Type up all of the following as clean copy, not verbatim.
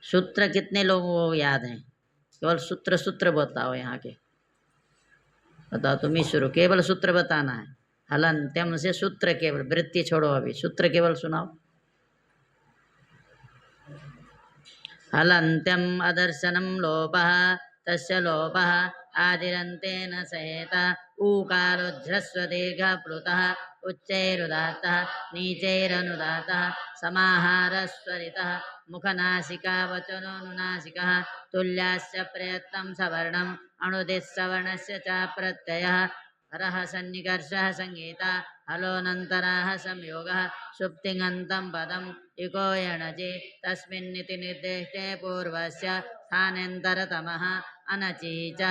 सूत्र कितने लोगों को याद हैं? केवल सूत्र सूत्र बताओ यहाँ के, बताओ तुम ही शुरू, केवल सूत्र बताना है। हलन्त्यम से सूत्र केवल, वृत्ति छोड़ो, अभी सूत्र केवल सुनाओ। हलन्त्यम अदर्शनम लोपः तस्य लोपः आदिरन्तेन सहेत ऊकारोध्रस्व दीर्घ प्लुतः उच्चैरुदात्तः नीचैरनुदात्तः समाहारस्वरितः मुखनासिका वचनोनुनासिकः तुल्यास्य प्रयत्नं सवर्णम् अणुदिः सवर्णस्य च प्रत्ययः हरः सन्निकर्षः संगीता हलोऽनन्तराः संयोगः सुप्तिङन्तं पदम् इको यणचि तस्मिन्निति निर्दिष्टे पूर्वस्य स्थानेन्तरतमः अनचि च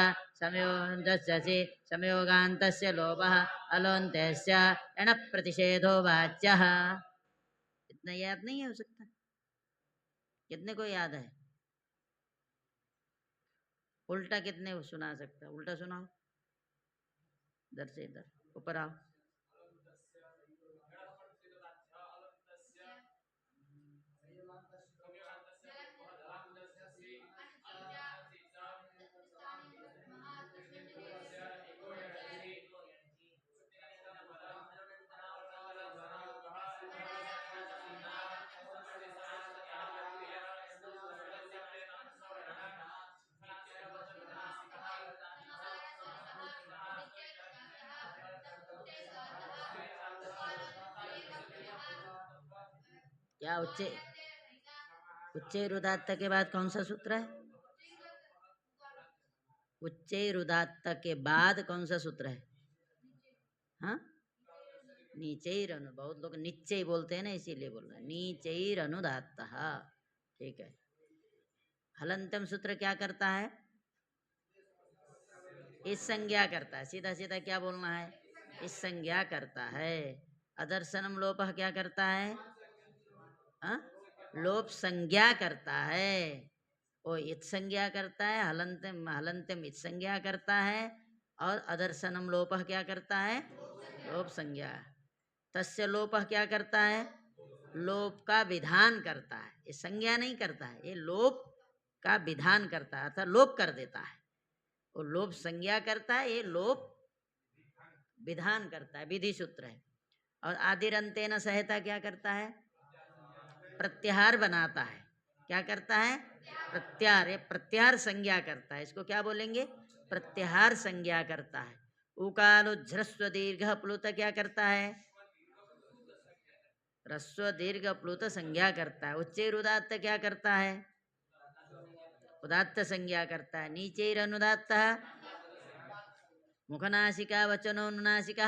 संयोगस्य संयोगान्तस्य लोपः अलोन्त्यस्य एणप्रतिषेधो वाच्यः। इतना याद नहीं हो सकता? कितने को याद है? उल्टा कितने को सुना सकता? उल्टा सुनाओ, इधर से इधर ऊपर आओ। क्या उच्चैरुदात्त के बाद कौन सा सूत्र है? उच्चैरुदात्त के बाद कौन सा सूत्र है? हाँ, नीचैरनु, बहुत लोग नीचे बोलते हैं ना, इसीलिए बोल रहे हैं नीचैरनुदात्त। ठीक है। हलंतम सूत्र क्या करता है? इस संज्ञा करता है, सीधा सीधा क्या बोलना है? इस संज्ञा करता है। अदर्शनम लोपः क्या करता है? लोप संज्ञा करता है। वो इत संज्ञा करता है, हलंतम हलंतम इत संज्ञा करता है, और अदर्शनम लोपः क्या करता है? लोप संज्ञा। तस्य लोपः क्या करता है? लोप का विधान करता है। ये संज्ञा नहीं करता है, ये लोप का विधान करता है, अर्थात लोप कर देता है। वो लोप संज्ञा करता है, ये लोप विधान करता है, विधि सूत्र है। और आदिरंतेन सहायता क्या करता है? प्रत्याहार बनाता है। क्या करता है? प्रत्याहार। ये प्रत्याहार संज्ञा करता है, इसको क्या बोलेंगे? प्रत्याहार संज्ञा करता है। उकारोध्रस्व दीर्घ प्लुत क्या करता है? ह्रस्व दीर्घ प्लुत संज्ञा करता है। उच्चैरुदात्त क्या करता है? उदात्त संज्ञा करता है। नीचैरनुदात्त मुखनासिका वचनोनुनासिका।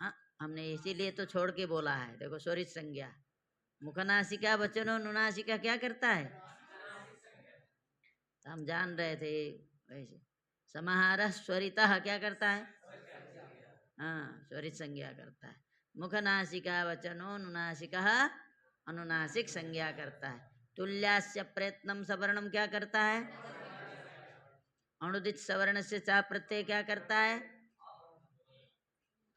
हाँ, हमने इसीलिए तो छोड़ के बोला है, देखो स्वरित संज्ञा। मुखनासिका वचनोनुनासिका क्या करता है? हम जान रहे थे वैसे। समाहार स्वरितः क्या करता है? हाँ, स्वरित संज्ञा करता है। मुखनासिका वचनोनुनासिका अनुनासिक संज्ञा करता है। तुल्यास्य प्रयत्नम सवर्णम क्या करता है? अनुदित सवर्ण से चा प्रत्यय क्या करता है?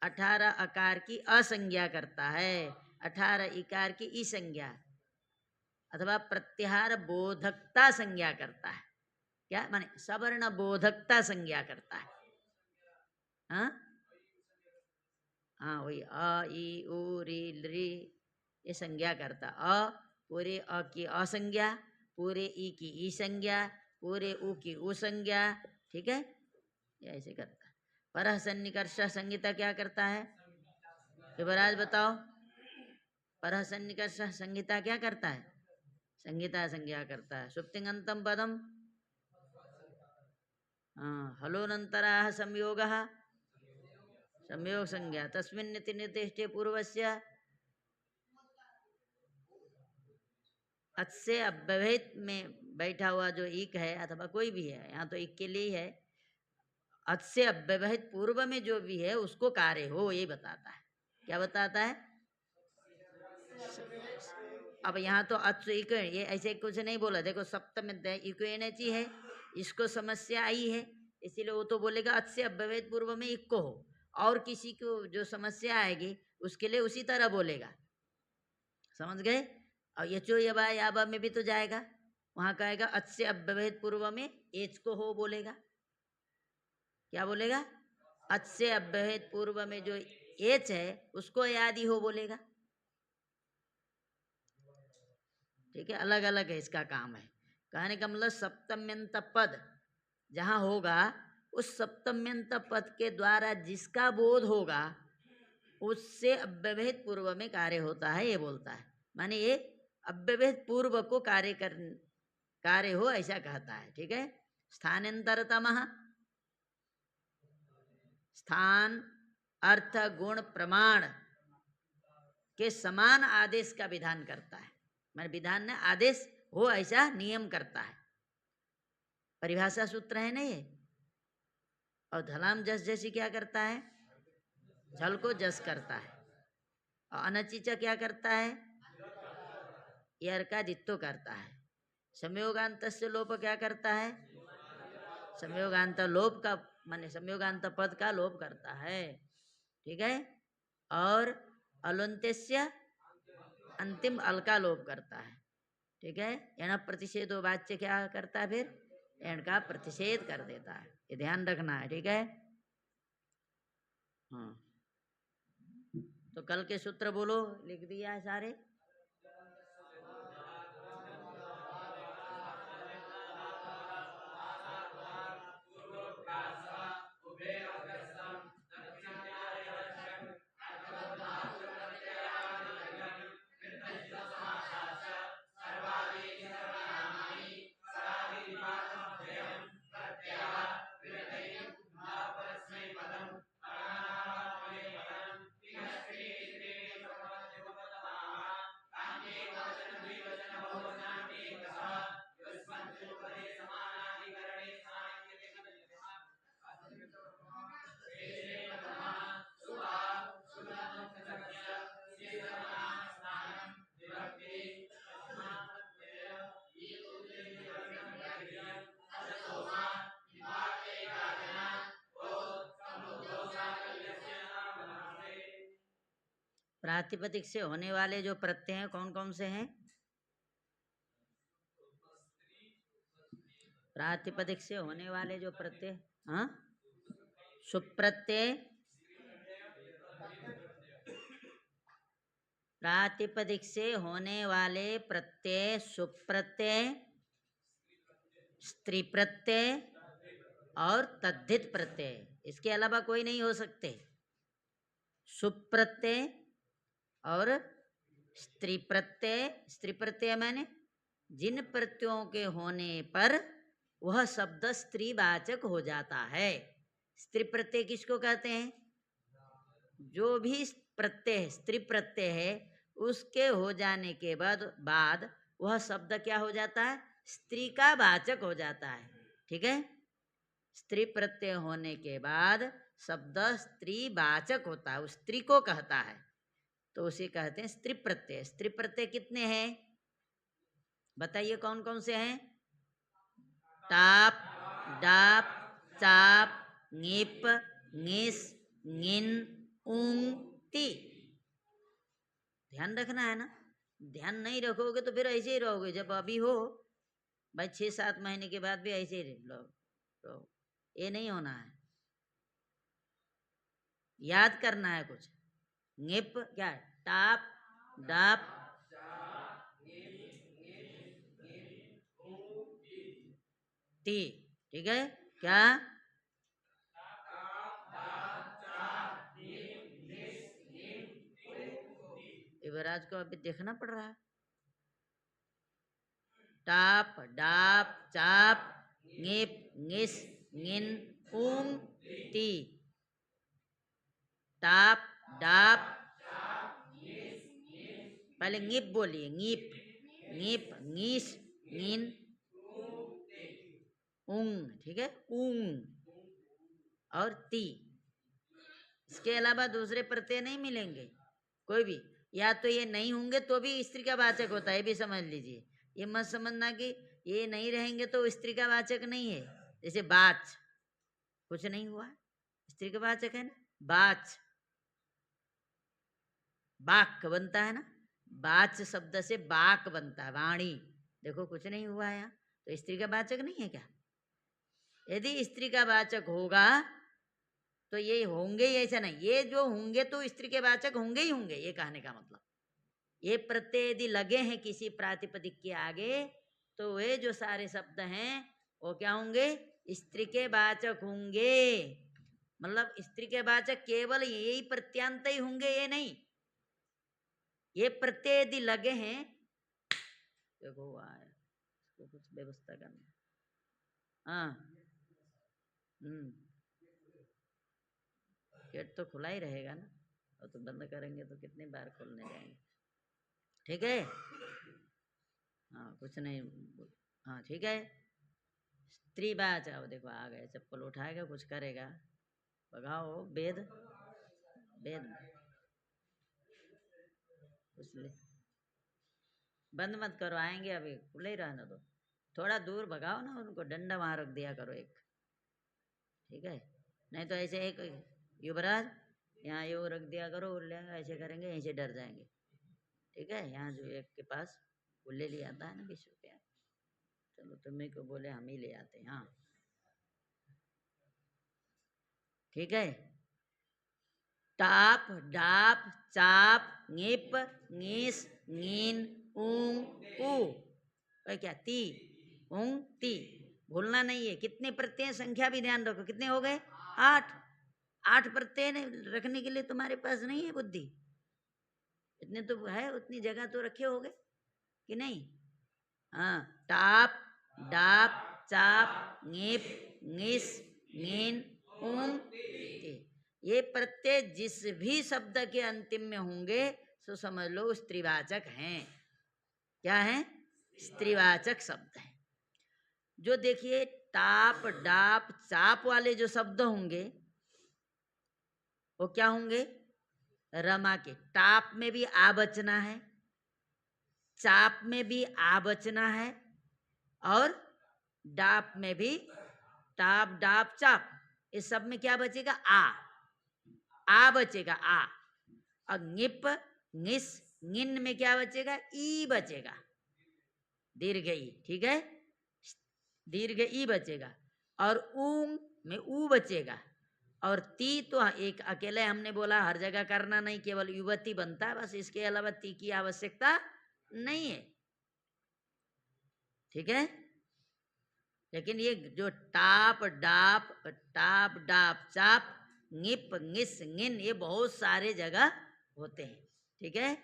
18 अकार की असंज्ञा करता है, 18 इकार की ई संज्ञा अथवा प्रत्याहार बोधकता संज्ञा करता है। क्या माने? सवर्ण बोधकता संज्ञा करता है। हाँ हाँ, वही अ ई उ री री, ये संज्ञा करता। अ पूरे अ की असंज्ञा, पूरे ई की ई संज्ञा, पूरे उ की उ संज्ञा। ठीक है, ये ऐसे करता है। परः सन्निकर्ष संहिता क्या करता है? युवराज बताओ। परः सन्निकर्ष संहिता क्या करता है? संहिता संज्ञा करता है। सुप्तिङन्तं पदम हलोनन्तराः संयोगः संयोग संज्ञा। तस्मिन्निति निर्दिष्टे पूर्वस्य अच से अव्यवहित में बैठा हुआ जो इक है, अथवा कोई भी है, यहाँ तो इक के लिए ही है। अच से अव्यवहित पूर्व में जो भी है उसको कार्य हो, ये बताता है। क्या बताता है? अब यहाँ तो अच इक, ये ऐसे कुछ नहीं बोला। देखो सप्तम इक्वेनची है, इसको समस्या आई है, इसीलिए वो तो बोलेगा अच से अव्यवहित पूर्व में इक को हो, और किसी को जो समस्या आएगी उसके लिए उसी तरह बोलेगा। समझ गए? और यचो यबा याबा में भी तो जाएगा, वहां कहेगा अच से अव्यवहित पूर्व में एच को हो बोलेगा। क्या बोलेगा? अच से अव्यवहित पूर्व में जो एच है उसको यादि हो बोलेगा। ठीक है, अलग अलग है इसका काम है। कहने का मतलब सप्तम्यंत पद जहां होगा उस सप्तम्यंत पद के द्वारा जिसका बोध होगा उससे अव्यवहित पूर्व में कार्य होता है, ये बोलता है। माने ये अव्यवहित पूर्व को कार्य हो ऐसा कहता है। ठीक है, स्थानांतरतम स्थान अर्थ गुण प्रमाण के समान आदेश का विधान करता है। माने विधान ने आदेश हो ऐसा नियम करता है। परिभाषा सूत्र है ना ये। और धलाम जस जैसी क्या करता है? झल को जस करता है। और अनचिचा क्या करता है? यर का दित्तो करता है। संयोगांत से लोप क्या करता है? संयोगांत लोप का माने संयोगांत पद का लोप करता है। ठीक है, और अलुंतेस्य अंतिम अल का लोप करता है। ठीक है, एण प्रतिषेधो वाच्य क्या करता है? फिर एण का प्रतिषेध कर देता है। ये ध्यान रखना है। ठीक है, हाँ। तो कल के सूत्र बोलो, लिख दिया है सारे। प्रातिपदिक से होने वाले जो प्रत्यय हैं कौन कौन से हैं? प्रातिपदिक से होने वाले जो प्रत्यय, हाँ, सुप्रत्यय, प्रातिपदिक से होने वाले प्रत्यय सुप्रत्यय, स्त्री प्रत्यय और तद्धित प्रत्यय। इसके अलावा कोई नहीं हो सकते। सुप्रत्यय और स्त्री प्रत्यय। स्त्री प्रत्यय माने जिन प्रत्ययों के होने पर वह शब्द स्त्रीवाचक हो जाता है। स्त्री प्रत्यय किसको कहते हैं? जो भी प्रत्यय स्त्री प्रत्यय है उसके हो जाने के बाद वह शब्द क्या हो जाता है? स्त्री का वाचक हो जाता है। ठीक है, स्त्री प्रत्यय होने के बाद शब्द स्त्रीवाचक होता है, उस स्त्री को कहता है, तो उसे कहते हैं स्त्री प्रत्यय। स्त्री प्रत्यय कितने हैं बताइए? कौन कौन से हैं? टाप, डाप, चाप, ङिप, ङिस, ङिन, उंग, ती। ध्यान रखना है ना। ध्यान नहीं रखोगे तो फिर ऐसे ही रहोगे। जब अभी हो भाई 6-7 महीने के बाद भी ऐसे ही रहो। ये नहीं होना है, याद करना है कुछ। ङिप क्या है? टाप, डाप, टी। ठीक है, क्या? युवराज को अभी देखना पड़ रहा है। टाप, डाप, चाप, ङिप, ङिस, ङिन, उंग, ती। टाप, डाप, पहले ङिप बोलिए। ङिप, ङिप, ङिस, ङिन, उंग। ठीक है, उंग और ती। इसके अलावा दूसरे प्रत्यय नहीं मिलेंगे कोई भी। या तो ये नहीं होंगे तो भी स्त्री का वाचक होता है, ये भी समझ लीजिए। ये मत समझना कि ये नहीं रहेंगे तो स्त्री का वाचक नहीं है। जैसे बाच, कुछ नहीं हुआ, स्त्री का वाचक है ना। बाच, बाक बनता है ना। बाच शब्द से बाक बनता है, वाणी। देखो कुछ नहीं हुआ यहाँ, तो स्त्री का वाचक नहीं है क्या? यदि स्त्री का वाचक होगा तो ये होंगे ही, ऐसा नहीं, ये जो होंगे तो स्त्री के वाचक होंगे ही होंगे, ये कहने का मतलब। ये प्रत्यय यदि लगे हैं किसी प्रातिपदिक के आगे तो वे जो सारे शब्द हैं वो क्या होंगे? स्त्री के वाचक होंगे। मतलब स्त्री के वाचक केवल यही प्रत्यांत ही होंगे, ये नहीं। ये प्रत्यय यदि लगे हैं, देखो इसको कुछ व्यवस्था करना। हाँ, गेट तो खुला ही रहेगा ना, और तो बंद करेंगे तो कितनी बार खोलने जाएंगे। ठीक है, हाँ कुछ नहीं। हाँ ठीक है। स्त्री बाच, आओ देखो आ गए, चप्पल उठाएगा कुछ करेगा, भगाओ वेद। वेद कुछ बंद मत करो, आएंगे अभी, खुले ही रहने दो। थोड़ा दूर भगाओ ना उनको, डंडा वहां रख दिया करो एक। ठीक है, नहीं तो ऐसे एक युवराज यहाँ यो रख दिया करो, उड़ लेंगे, ऐसे करेंगे, ऐसे डर जाएंगे। ठीक है, यहाँ जो एक के पास वो ले लिया आता है ना 20 रुपया, चलो तुम्हें को बोले हम ही ले आते हैं। हाँ ठीक है। टाप डाप चाप ङिप ङीस ङीन ऊंग ऊ, और क्या ती ऊंग ती। भूलना नहीं है। कितने प्रत्यय संख्या भी ध्यान रखो, कितने हो गए? 8। 8 प्रत्यय रखने के लिए तुम्हारे पास नहीं है बुद्धि? इतने तो है, उतनी जगह तो रखे होगे कि नहीं? हाँ, टाप डाप चाप ङिप ङिस ङीन ऊंग ती। ये प्रत्यय जिस भी शब्द के अंतिम में होंगे तो समझ लो स्त्रीवाचक हैं। क्या है? स्त्रीवाचक शब्द है। जो देखिए टाप डाप चाप वाले जो शब्द होंगे वो क्या होंगे? रमा के। टाप में भी आ बचना है, चाप में भी आ बचना है, और डाप में भी, टाप डाप चाप, इस सब में क्या बचेगा? आ बचेगा, आ। और ङिप ङिस ङिन में क्या बचेगा? ई बचेगा, दीर्घ ई। ठीक है, दीर्घ ई बचेगा। और ऊंग में ऊ बचेगा। और ती तो एक अकेले हमने बोला हर जगह करना नहीं, केवल युवती बनता है बस, इसके अलावा ती की आवश्यकता नहीं है। ठीक है, लेकिन ये जो टाप डाप चाप ङिप ङिस ङिन, ये बहुत सारे जगह होते हैं। ठीक है,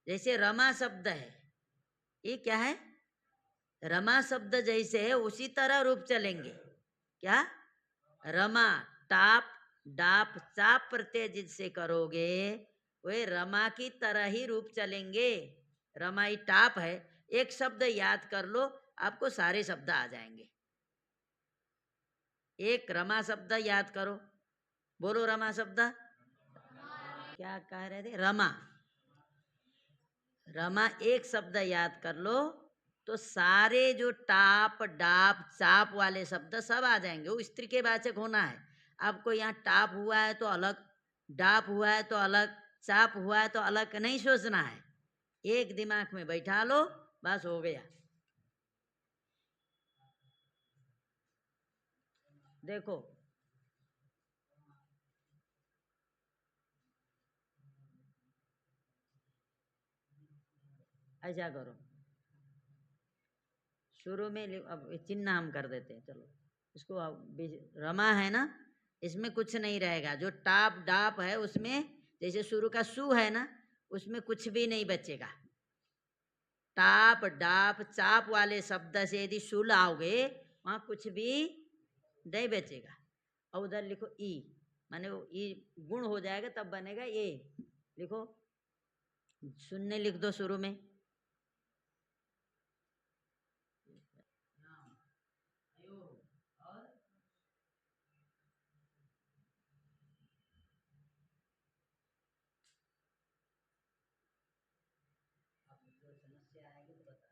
जैसे रमा शब्द है, ये क्या है? रमा शब्द जैसे है उसी तरह रूप चलेंगे। क्या? रमा, टाप डाप चाप प्रत्यय जिससे करोगे वे रमा की तरह ही रूप चलेंगे। रमा ही टाप है। एक शब्द याद कर लो, आपको सारे शब्द आ जाएंगे। एक रमा शब्द याद करो, बोलो रमा शब्द। क्या कह रहे थे? रमा। रमा एक शब्द याद कर लो तो सारे जो टाप डाप चाप वाले शब्द सब आ जाएंगे। वो स्त्री के वाचक होना है। आपको यहाँ टाप हुआ है तो अलग, डाप हुआ है तो अलग, चाप हुआ है तो अलग नहीं सोचना है। एक दिमाग में बैठा लो, बस हो गया। देखो ऐसा करो, शुरू में अब चिन्ह हम कर देते हैं, चलो इसको रमा है ना, इसमें कुछ नहीं रहेगा। जो टाप डाप है उसमें जैसे शुरू का सु है ना, उसमें कुछ भी नहीं बचेगा। टाप डाप चाप वाले शब्द से यदि सु लाओगे वहां कुछ भी नहीं बचेगा। और उधर लिखो ई, माने वो ई गुण हो जाएगा तब बनेगा ये। लिखो, शून्य लिख दो शुरू में। समस्या आएगी तो बता।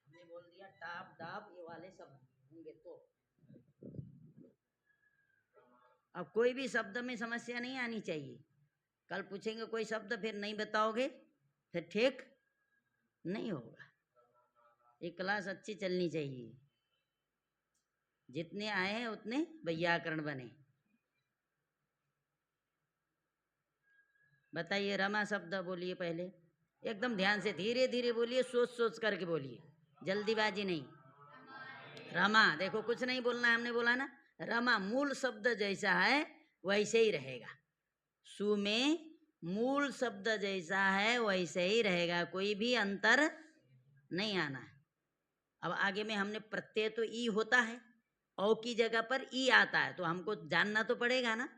हमने बोल दिया टाप डाप ये वाले शब्द होंगे तो। अब कोई भी शब्द में समस्या नहीं आनी चाहिए। कल पूछेंगे कोई शब्द, फिर नहीं बताओगे, फिर ठीक नहीं होगा। ये क्लास अच्छी चलनी चाहिए, जितने आए हैं उतने वैयाकरण बने। बताइए, रमा शब्द बोलिए पहले, एकदम ध्यान से, धीरे धीरे बोलिए, सोच सोच करके बोलिए, जल्दीबाजी नहीं। रमा, देखो कुछ नहीं बोलना है, हमने बोला ना, रमा मूल शब्द जैसा है वैसे ही रहेगा। सु में मूल शब्द जैसा है वैसे ही रहेगा, कोई भी अंतर नहीं आना है। अब आगे में हमने प्रत्यय तो ई होता है, औ की जगह पर ई आता है, तो हमको जानना तो पड़ेगा ना।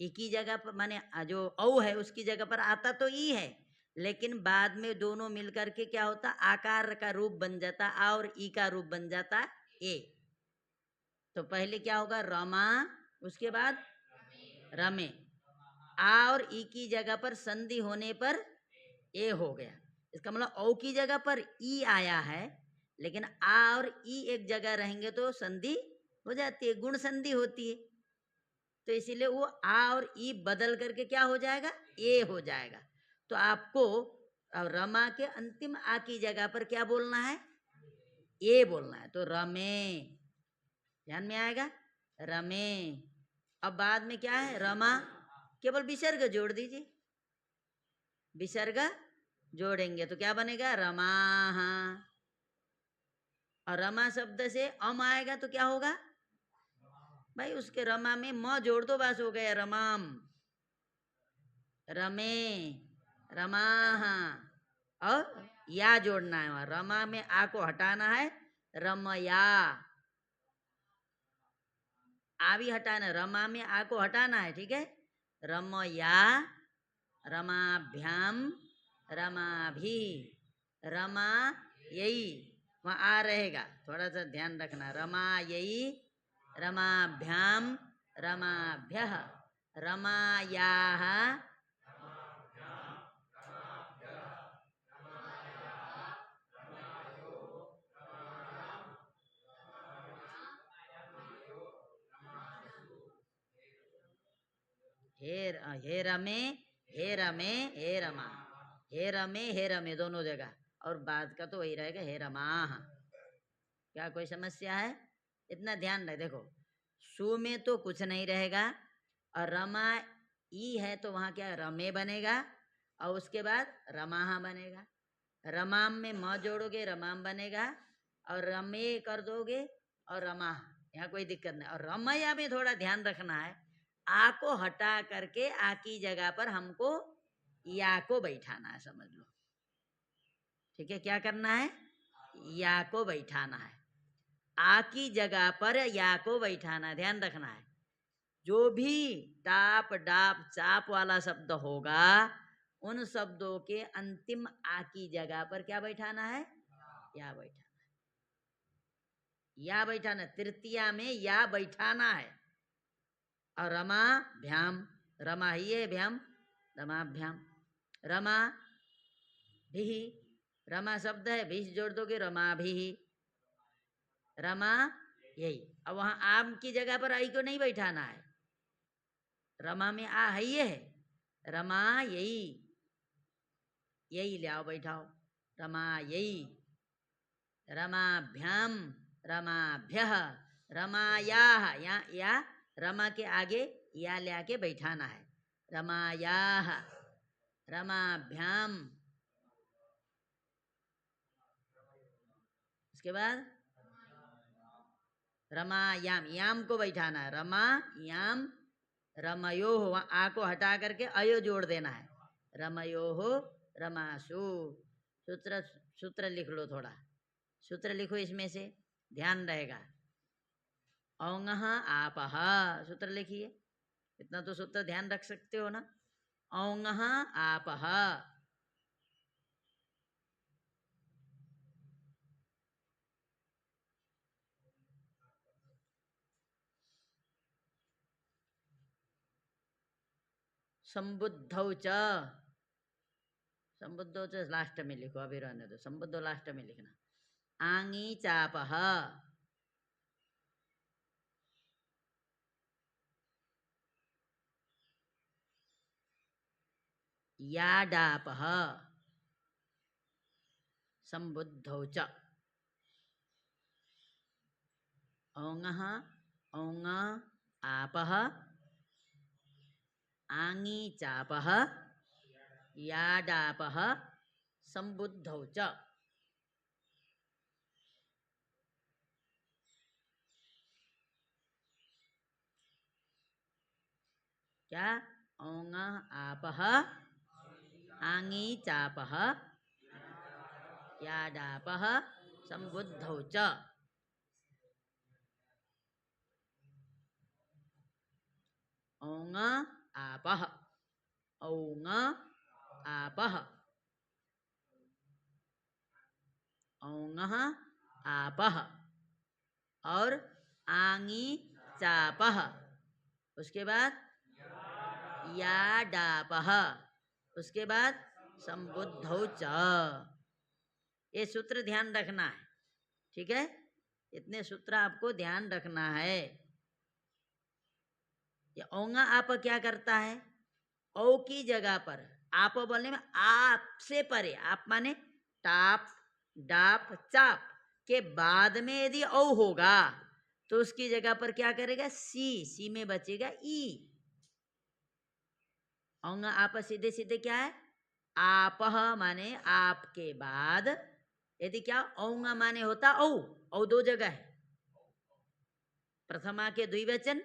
ई की जगह पर माने जो औ है उसकी जगह पर आता तो ई है, लेकिन बाद में दोनों मिलकर के क्या होता, आकार का रूप बन जाता, आ और ई का रूप बन जाता ए। तो पहले क्या होगा, रमा, उसके बाद रमे, आ और ई की जगह पर संधि होने पर ए हो गया। इसका मतलब औ की जगह पर ई आया है, लेकिन आ और ई एक जगह रहेंगे तो संधि हो जाती है, गुण संधि होती है। तो इसीलिए वो आ और ई बदल करके क्या हो जाएगा, ए हो जाएगा। तो आपको रमा के अंतिम आ की जगह पर क्या बोलना है, ए बोलना है। तो रमे, ध्यान में आएगा, रमे। अब बाद में क्या है, रमा, केवल विसर्ग जोड़ दीजिए, विसर्ग जोड़ेंगे तो क्या बनेगा, रमा। और रमा शब्द से अम आएगा तो क्या होगा भाई, उसके रमा में म जोड़ दो, बस हो गया, रमाम, रमे, रमा। और या जोड़ना है, वहां रमा में आ को हटाना है, रमया, आ भी हटाना, रमा में आ को हटाना है, ठीक है। रमया, रमाभ्याम, रमाभि, रमा यही, वहाँ आ रहेगा, थोड़ा सा ध्यान रखना। रमा यही, रमाभ्याम, रमाभ्यः, रमायाः, हे रमे, हे रमे, हे रमा, हे रमे, हे रमे दोनों जगह, और बाद का तो वही रहेगा, हे रमाः। क्या कोई समस्या है, इतना ध्यान रहे। देखो सु में तो कुछ नहीं रहेगा, और रमा ई है तो वहाँ क्या रमे बनेगा, और उसके बाद रमाहा बनेगा। रमाम में म जोड़ोगे रमाम बनेगा, और रमे कर दोगे और रमा, यहाँ कोई दिक्कत नहीं। और रमया में थोड़ा ध्यान रखना है, आ को हटा करके आ की जगह पर हमको या को बैठाना है, समझ लो, ठीक है। क्या करना है, या को बैठाना है, आ की जगह पर या को बैठाना, ध्यान रखना है। जो भी टाप डाप चाप वाला शब्द होगा, उन शब्दों के अंतिम आ की जगह पर क्या बैठाना है, या बैठाना है, या बैठाना, तृतीया में या बैठाना है। और रमा भ्याम, रमा ही है भ्याम, रमाभ्याम, रमा भी, रमा शब्द है, भी जोड़ दोगे, रमा भी, रमा यही। अब वहां आम की जगह पर आई को नहीं बैठाना है, रमा में आ है ये है, रमा यही, यही ले आओ बैठाओ, रमा यही, रमाभ्याम, रमाभ्यः, रमायाः, या रमा के आगे या ले आके बैठाना है, रमायाः, रमाभ्याम, उसके बाद रमायाम, याम को बैठाना है, रमा याम, रमयो, वहाँ आ को हटा करके अयो जोड़ देना है, रमयो रमासु। सूत्र, सूत्र लिख लो, थोड़ा सूत्र लिखो, इसमें से ध्यान रहेगा। औंगः आपः, सूत्र लिखिए, इतना तो सूत्र ध्यान रख सकते हो ना। औंगः आपः, संबुद्धौ च, संबुद्धौ च लास्ट में लिखो, अभी रहने दो, संबुद्धौ लास्ट में लिखना। आंगी चापः, याडापः संबुद्धौ च औङः औङ आपः आङी चापः याडापः संबुद्धौ च। क्या? औङ आपः आङी चापः याडापः संबुद्धौ च। औङ आपः औङ आपः औङः आपः और आङी चापः, उसके बाद याडापः, उसके बाद संबुद्धौ च। ये सूत्र ध्यान रखना है, ठीक है? इतने सूत्र आपको ध्यान रखना है। ये औंगा आप क्या करता है? औ की जगह पर आप बोलने में आप से परे, आप माने टाप डाप चाप के बाद में यदि औ होगा तो उसकी जगह पर क्या करेगा? सी में बचेगा ई। औंगा आप सीधे सीधे क्या है? आप माने आपके बाद यदि क्या औंगा माने होता औ दो जगह है। प्रथमा के द्विवचन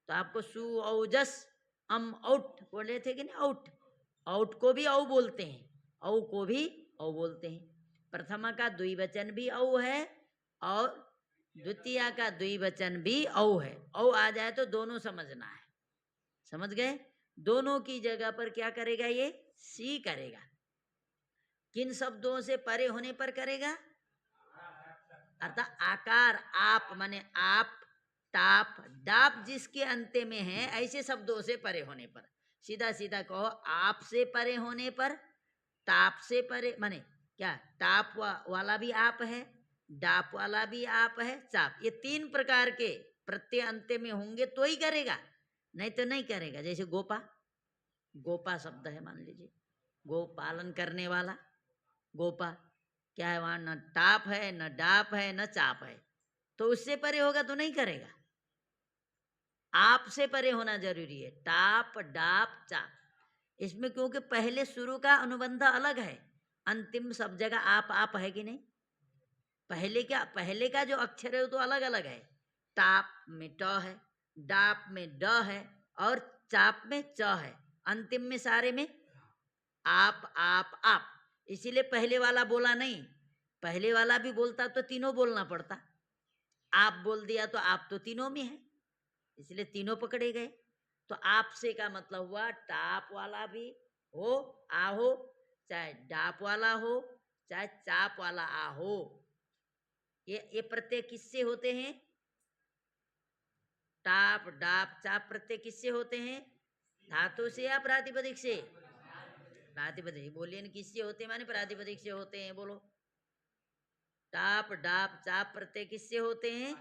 तो आपको सु औजस औट बोले थे कि नहीं? औट, औट को भी औ बोलते हैं, औ को भी औ बोलते हैं। प्रथमा का द्विवचन भी औ है और द्वितीय का द्विवचन भी औ है। औ आ जाए तो दोनों समझना है, समझ गए? दोनों की जगह पर क्या करेगा? ये सी करेगा। किन शब्दों से परे होने पर करेगा? अर्थात आकार आप माने आप टाप डाप जिसके अंत्य में है ऐसे शब्दों से परे होने पर। सीधा सीधा कहो, आप से परे होने पर, टाप से परे माने क्या? टाप वाला भी आप है, डाप वाला भी आप है, चाप, ये तीन प्रकार के प्रत्यय अंत्य में होंगे तो ही करेगा, नहीं तो नहीं करेगा। जैसे गोपा, गोपा शब्द है मान लीजिए, गो पालन करने वाला, गोपा क्या है? वहां न टाप है न डाप है न चाप है, तो उससे परे होगा तो नहीं करेगा। आप से परे होना जरूरी है, टाप डाप चाप। इसमें क्योंकि पहले शुरू का अनुबंध अलग है, अंतिम सब जगह आप है कि नहीं? पहले क्या, पहले का जो अक्षर है वो तो अलग अलग है। टाप में ट है, डाप में ड है और चाप में च है, अंतिम में सारे में आप। इसीलिए पहले वाला बोला नहीं, पहले वाला भी बोलता तो तीनों बोलना पड़ता। आप बोल दिया तो आप तो तीनों में है, इसलिए तीनों पकड़े गए। तो आपसे का मतलब हुआ टाप वाला भी हो आ हो, चाहे डाप वाला हो, चाहे चाप वाला आ हो। ये प्रत्यय किससे होते हैं? टाप डाप चाप प्रत्यय किससे होते हैं? धातु से या प्रातिपदिक से? प्रातिपदिक बोलिए न, किससे होते हैं? माने प्रातिपदिक से होते हैं, बोलो। टाप डाप चाप प्रत्यय किससे होते हैं?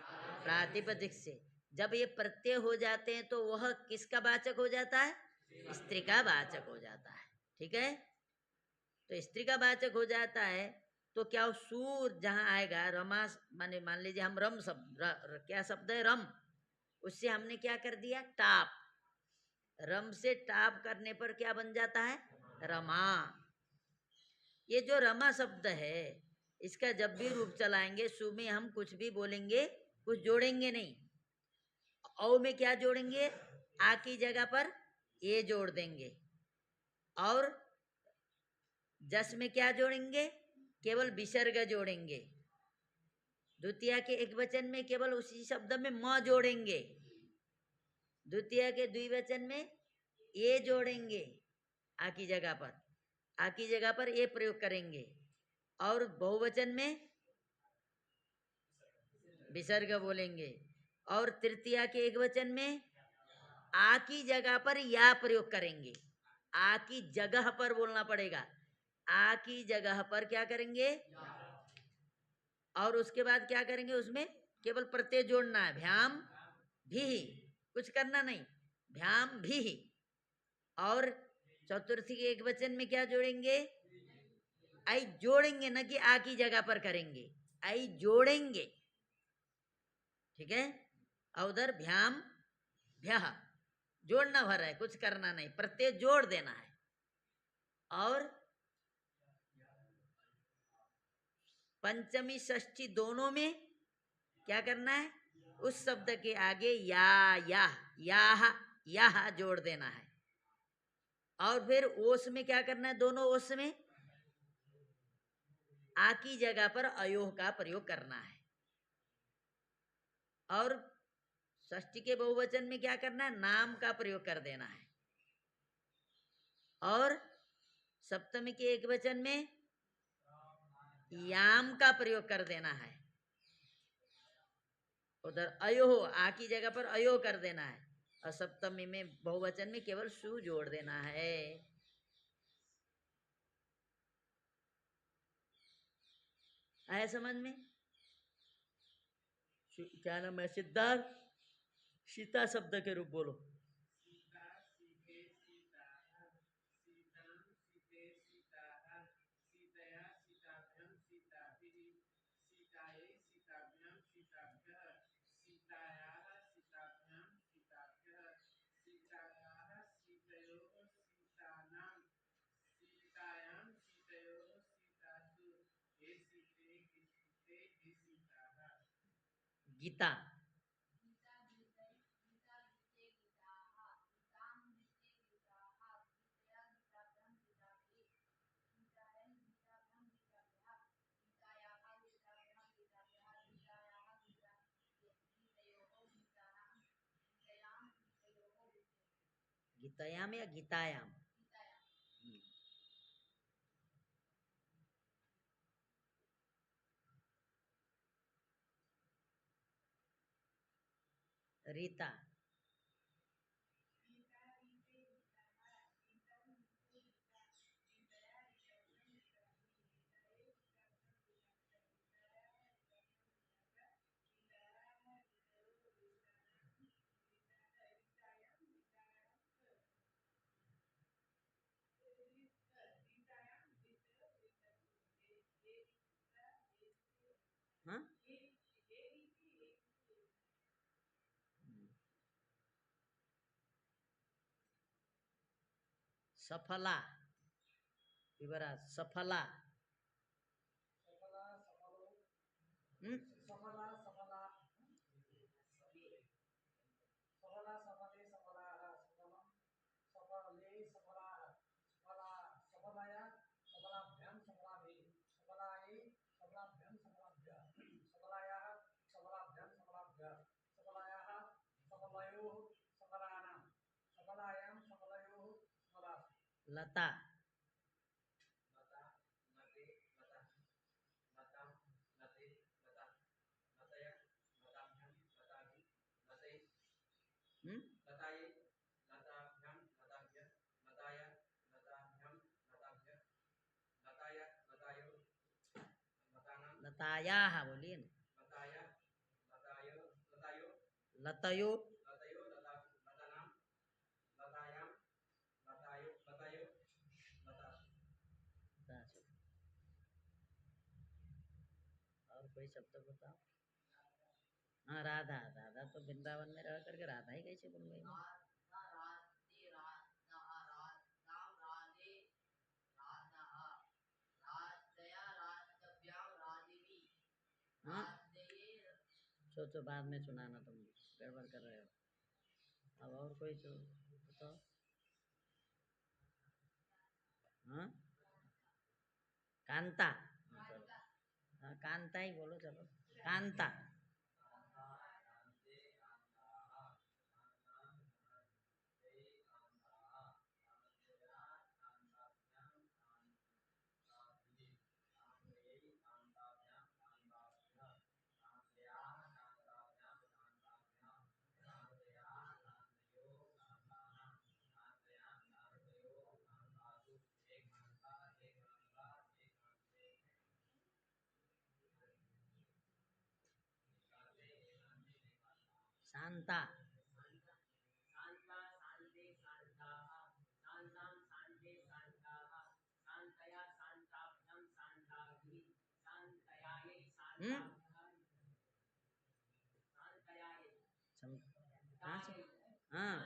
प्रातिपदिक से। जब ये प्रत्यय हो जाते हैं तो वह किसका वाचक हो जाता है? स्त्री का वाचक हो जाता है, ठीक है? तो स्त्री का वाचक हो जाता है तो क्या हो? सूर जहां आएगा, रमा माने मान लीजिए हम रम शब्द क्या शब्द है? रम, उससे हमने क्या कर दिया? टाप। रम से टाप करने पर क्या बन जाता है? रमा। ये जो रमा शब्द है इसका जब भी रूप चलाएंगे, सु में हम कुछ भी बोलेंगे, कुछ जोड़ेंगे नहीं। औ में क्या जोड़ेंगे? आ की जगह पर ए जोड़ देंगे। और जस में क्या जोड़ेंगे? केवल विसर्ग जोड़ेंगे। द्वितीय के एक वचन में केवल उसी शब्द में म जोड़ेंगे, द्वितीय के द्विवचन में ए जोड़ेंगे आ की जगह पर, आ की जगह पर ए प्रयोग करेंगे। और बहुवचन में विसर्ग बोलेंगे। और तृतीया के एक वचन में आ की जगह पर या प्रयोग करेंगे। आ की जगह पर बोलना पड़ेगा, आ की जगह पर क्या करेंगे? और उसके बाद क्या करेंगे? उसमें केवल प्रत्यय जोड़ना है, भ्याम भी, कुछ करना नहीं, भ्याम भी। और चतुर्थी के एक वचन में क्या जोड़ेंगे? आई जोड़ेंगे, न कि आ की जगह पर करेंगे, आई जोड़ेंगे। ठीक है। और उधर भ्याम भ्यः जोड़ना भर है, कुछ करना नहीं, प्रत्यय जोड़ देना है। और पंचमी षष्ठी दोनों में क्या करना है? उस शब्द के आगे या जोड़ देना है। और फिर ओस में क्या करना है? दोनों ओस में आ की जगह पर अयोह का प्रयोग करना है। और षष्ठी के बहुवचन में क्या करना है? नाम का प्रयोग कर देना है। और सप्तमी के एक वचन में याम का प्रयोग कर देना है। उधर अयो, आ की जगह पर अयो कर देना है। और सप्तमी में बहुवचन में केवल सु जोड़ देना है। आया समझ में? क्या नाम है? सिद्धार्थ, सीता शब्द के रूप बोलो। गीता, गीतायाम या गीतायाम? रीता, हाँ, सफला, विवरा सफला, हम्म? लता, हम्म? लतायाः बोलिए ना। लतयो, और कोई शब्द बताओ। हाँ, राधा, राधा तो वृंदावन में रह करके राधा ही कैसे बन गई? हाँ, सोचो बाद में सुनाना, तुम गड़बड़ कर रहे हो। अब और कोई तो बताओ। हाँ, कांता, हाँ, चलो। हाँ, कांता ही बोलो, चलो। कांता, शांता, हम्म, कहाँ से? हाँ,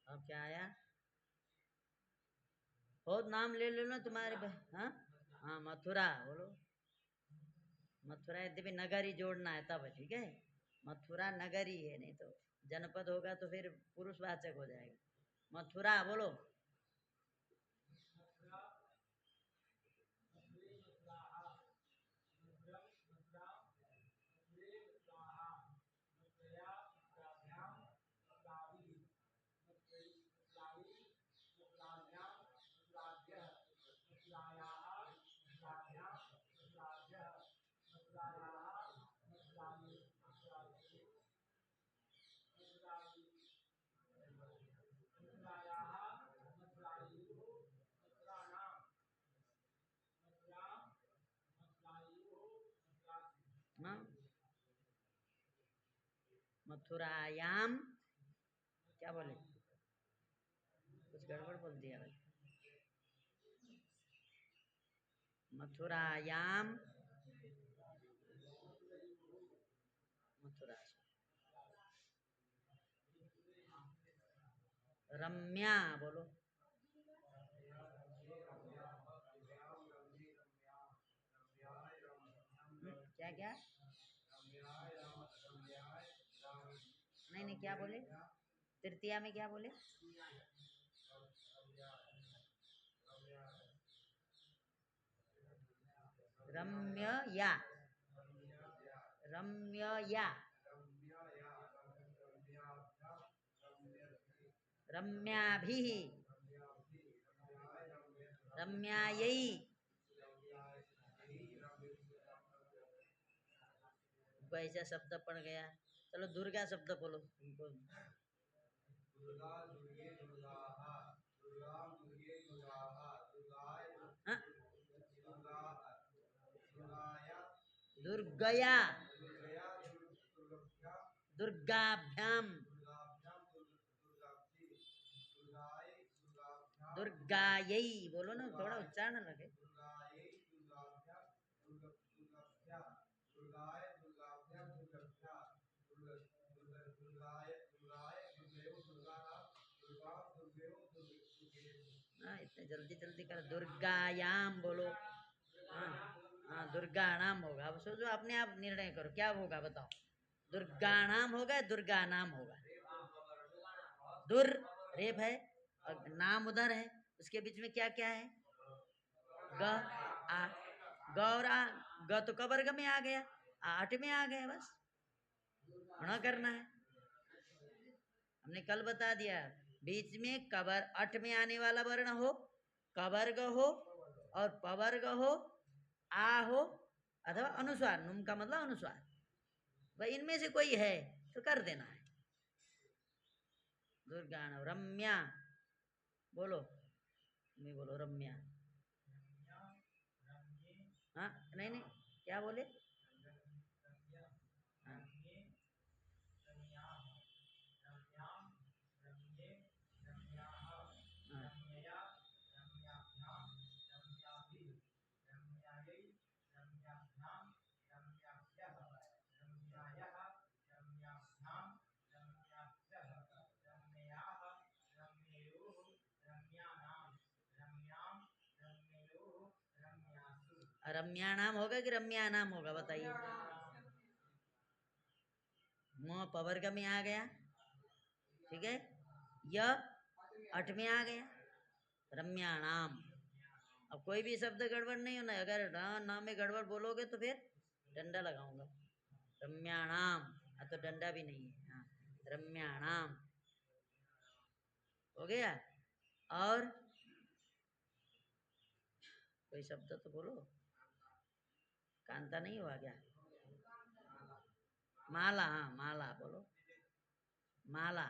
अब क्या आया? बहुत नाम ले लो ना तुम्हारे हाँ हाँ, मथुरा बोलो। मथुरा यद्यपि नगर ही जोड़ना है तब, ठीक है। मथुरा नगर ही है, नहीं तो जनपद होगा तो फिर पुरुषवाचक हो जाएगा। मथुरा बोलो। हाँ, मथुरायाम। क्या बोले? कुछ गड़बड़ बोल दिया भाई। मथुरायाम, मथुरा से रम्या बोलो। क्या क्या? नहीं नहीं, क्या बोले? तृतीया में क्या बोले? रम्य या, रम्य या, रम्याभिः, रम्यायै। वैसा शब्द पड़ गया। चलो दुर्गा शब्द बोलो तुमको। हाँ? दुर्गया, दुर्गाभ्याम, दुर्गायै बोलो ना, थोड़ा उच्चारण लगे। हाँ, इतने जल्दी जल्दी कर, दुर्गायाम बोलो। हाँ हाँ, दुर्गाणाम होगा। अब सोचो, अपने आप निर्णय करो क्या होगा, बताओ। दुर्गाणाम होगा, दुर्गा नाम होगा। दुर रेप है और नाम उधर है, उसके बीच में क्या क्या है? ग आ, गौरा। ग तो कवर्ग में आ गया, आठ में आ गया, बस गुणा करना है। हमने कल बता दिया, बीच में कबर अठ में आने वाला वर्ण हो, कवर्ग हो और पवर्ग हो, आ हो अथवा अनुस्वार, नुम का मतलब अनुस्वार, भाई इनमें से कोई है तो कर देना है। दुर्गा रम्या बोलो, नहीं बोलो रम्या। हाँ, नहीं नहीं, क्या बोले? हाँ, हाँ, रम्या नाम होगा कि रम्या नाम होगा, बताइए। म पवर्ग में आ गया, ठीक है। य अठ में आ गया, रम्याणाम। अब कोई भी शब्द गड़बड़ नहीं होना है, अगर नाम में गड़बड़ बोलोगे तो फिर डंडा लगाऊंगा। रम्याणाम, तो डंडा भी नहीं है। हाँ, रम्याणाम हो गया। और कोई शब्द तो बोलो। कांता नहीं हुआ क्या? माला, हाँ माला बोलो। माला,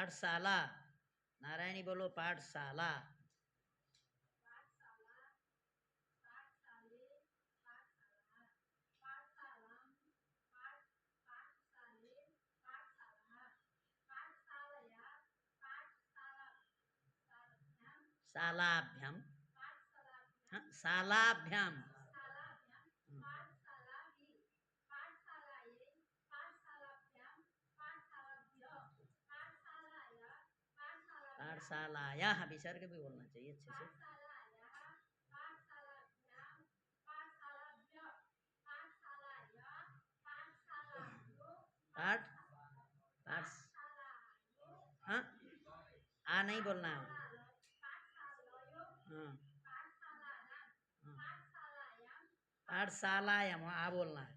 पाठशाला, नारायणी बोलो पाठशाला। शालाभ्याम, हाँ, शालाभ्याम, पाठशालायाः विसर्ग भी बोलना चाहिए अच्छे से। पाठ पाठ, हाँ, आ नहीं बोलना है। हाँ, हाँ, पाठशालायाम, आ बोलना है।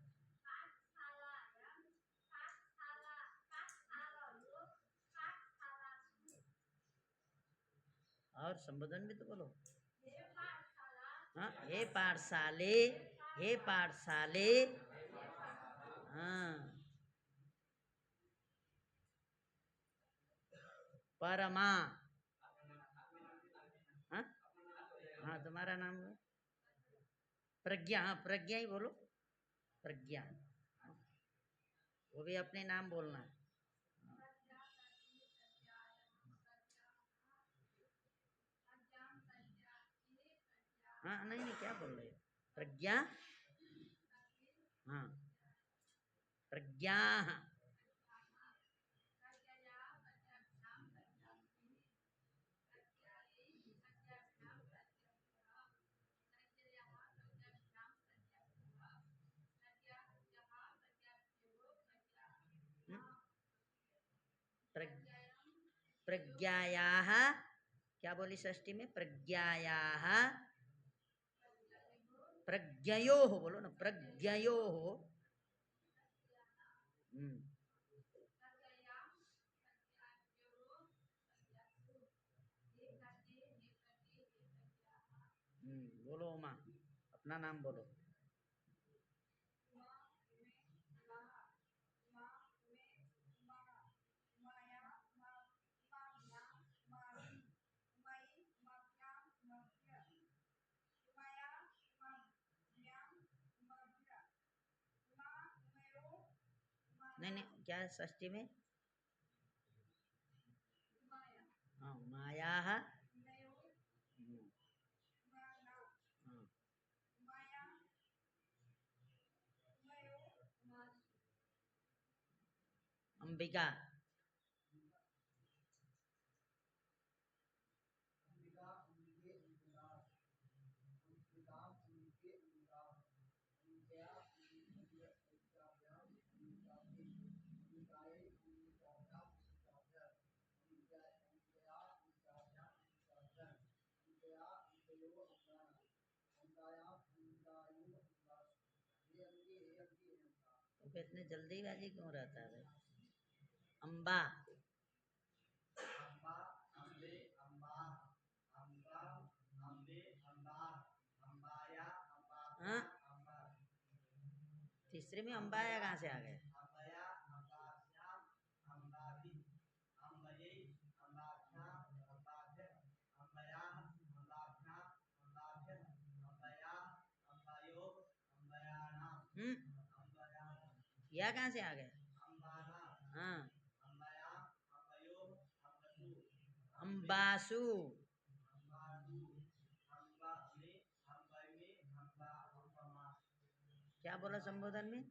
और संबोधन भी तो बोलो। हाँ, हे पाठशाले, हे पाठशाले। हाँ, परमा, हाँ, हाँ, तुम्हारा नाम है प्रज्ञा। हाँ, प्रज्ञा ही बोलो, प्रज्ञा। वो भी अपने नाम बोलना है। हाँ, नहीं नहीं, क्या बोल रहे हो? प्रज्ञा, हाँ, प्रज्ञा। प्रज्ञायाः, क्या बोली षष्ठी में? प्रज्ञायाः, प्रज्ञयोः बोलो ना, प्रज्ञयोः। हम्म, बोलो उमा, अपना नाम बोलो। नहीं नहीं, क्या है षष्ठी में? हाँ, माया, हाँ, हाँ, अंबिका, तो इतने जल्दीबाजी क्यों रहता है भाई? अम्बा, हाँ, तीसरे में अम्बाया कहाँ से आ गए? हम्म, यह कहाँ से आ गए? हाँ, अम्बासु, क्या बोला संबोधन में?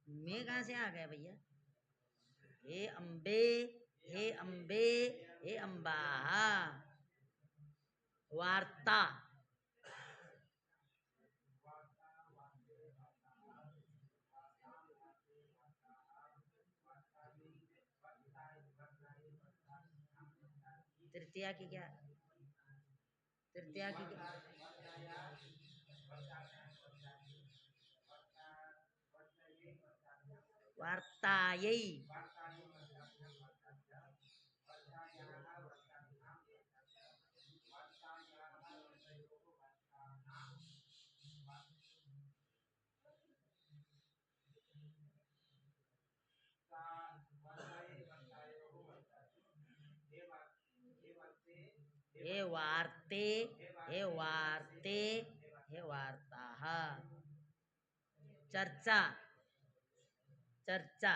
मैं कहाँ से आ गया भैया? हे अम्बे, हे अम्बे, हे अम्बा, वार्ता, तृतीया की क्या? तृतीया की क्या? वार्तायै, हे वार्ते, हे वार्ते, हे वार्ताः। चर्चा, चर्चा,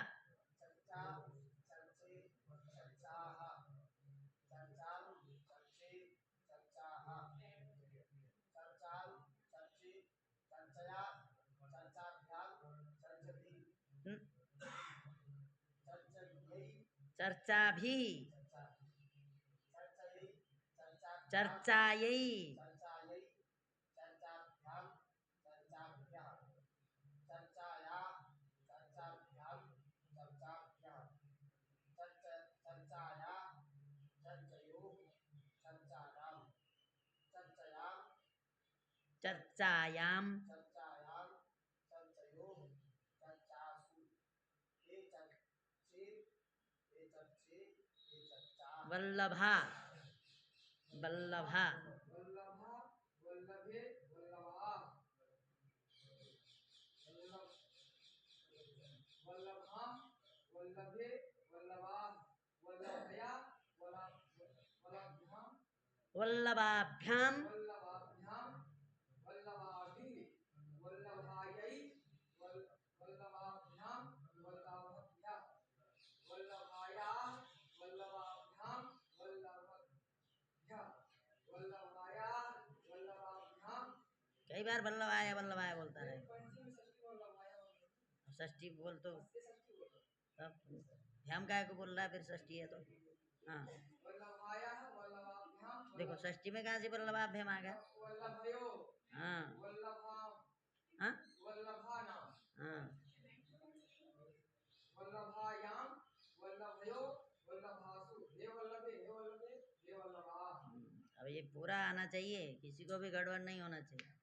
हम्म, चर्चा भी, चर्चायै, चर्चायाम, वल्लभा, वल्लभा, वल्लभाभ्याम, कई बार वल्लभाया बोलता रहे। षष्ठी बोल तो तब भ्याम काय को बोल रहा है, फिर षष्ठी है तो हाँ। देखो षष्ठी में कहाँ से वल्लभाभ्याम आ गया? हाँ हाँ हाँ, अब ये पूरा आना चाहिए, किसी को भी गड़बड़ नहीं होना चाहिए।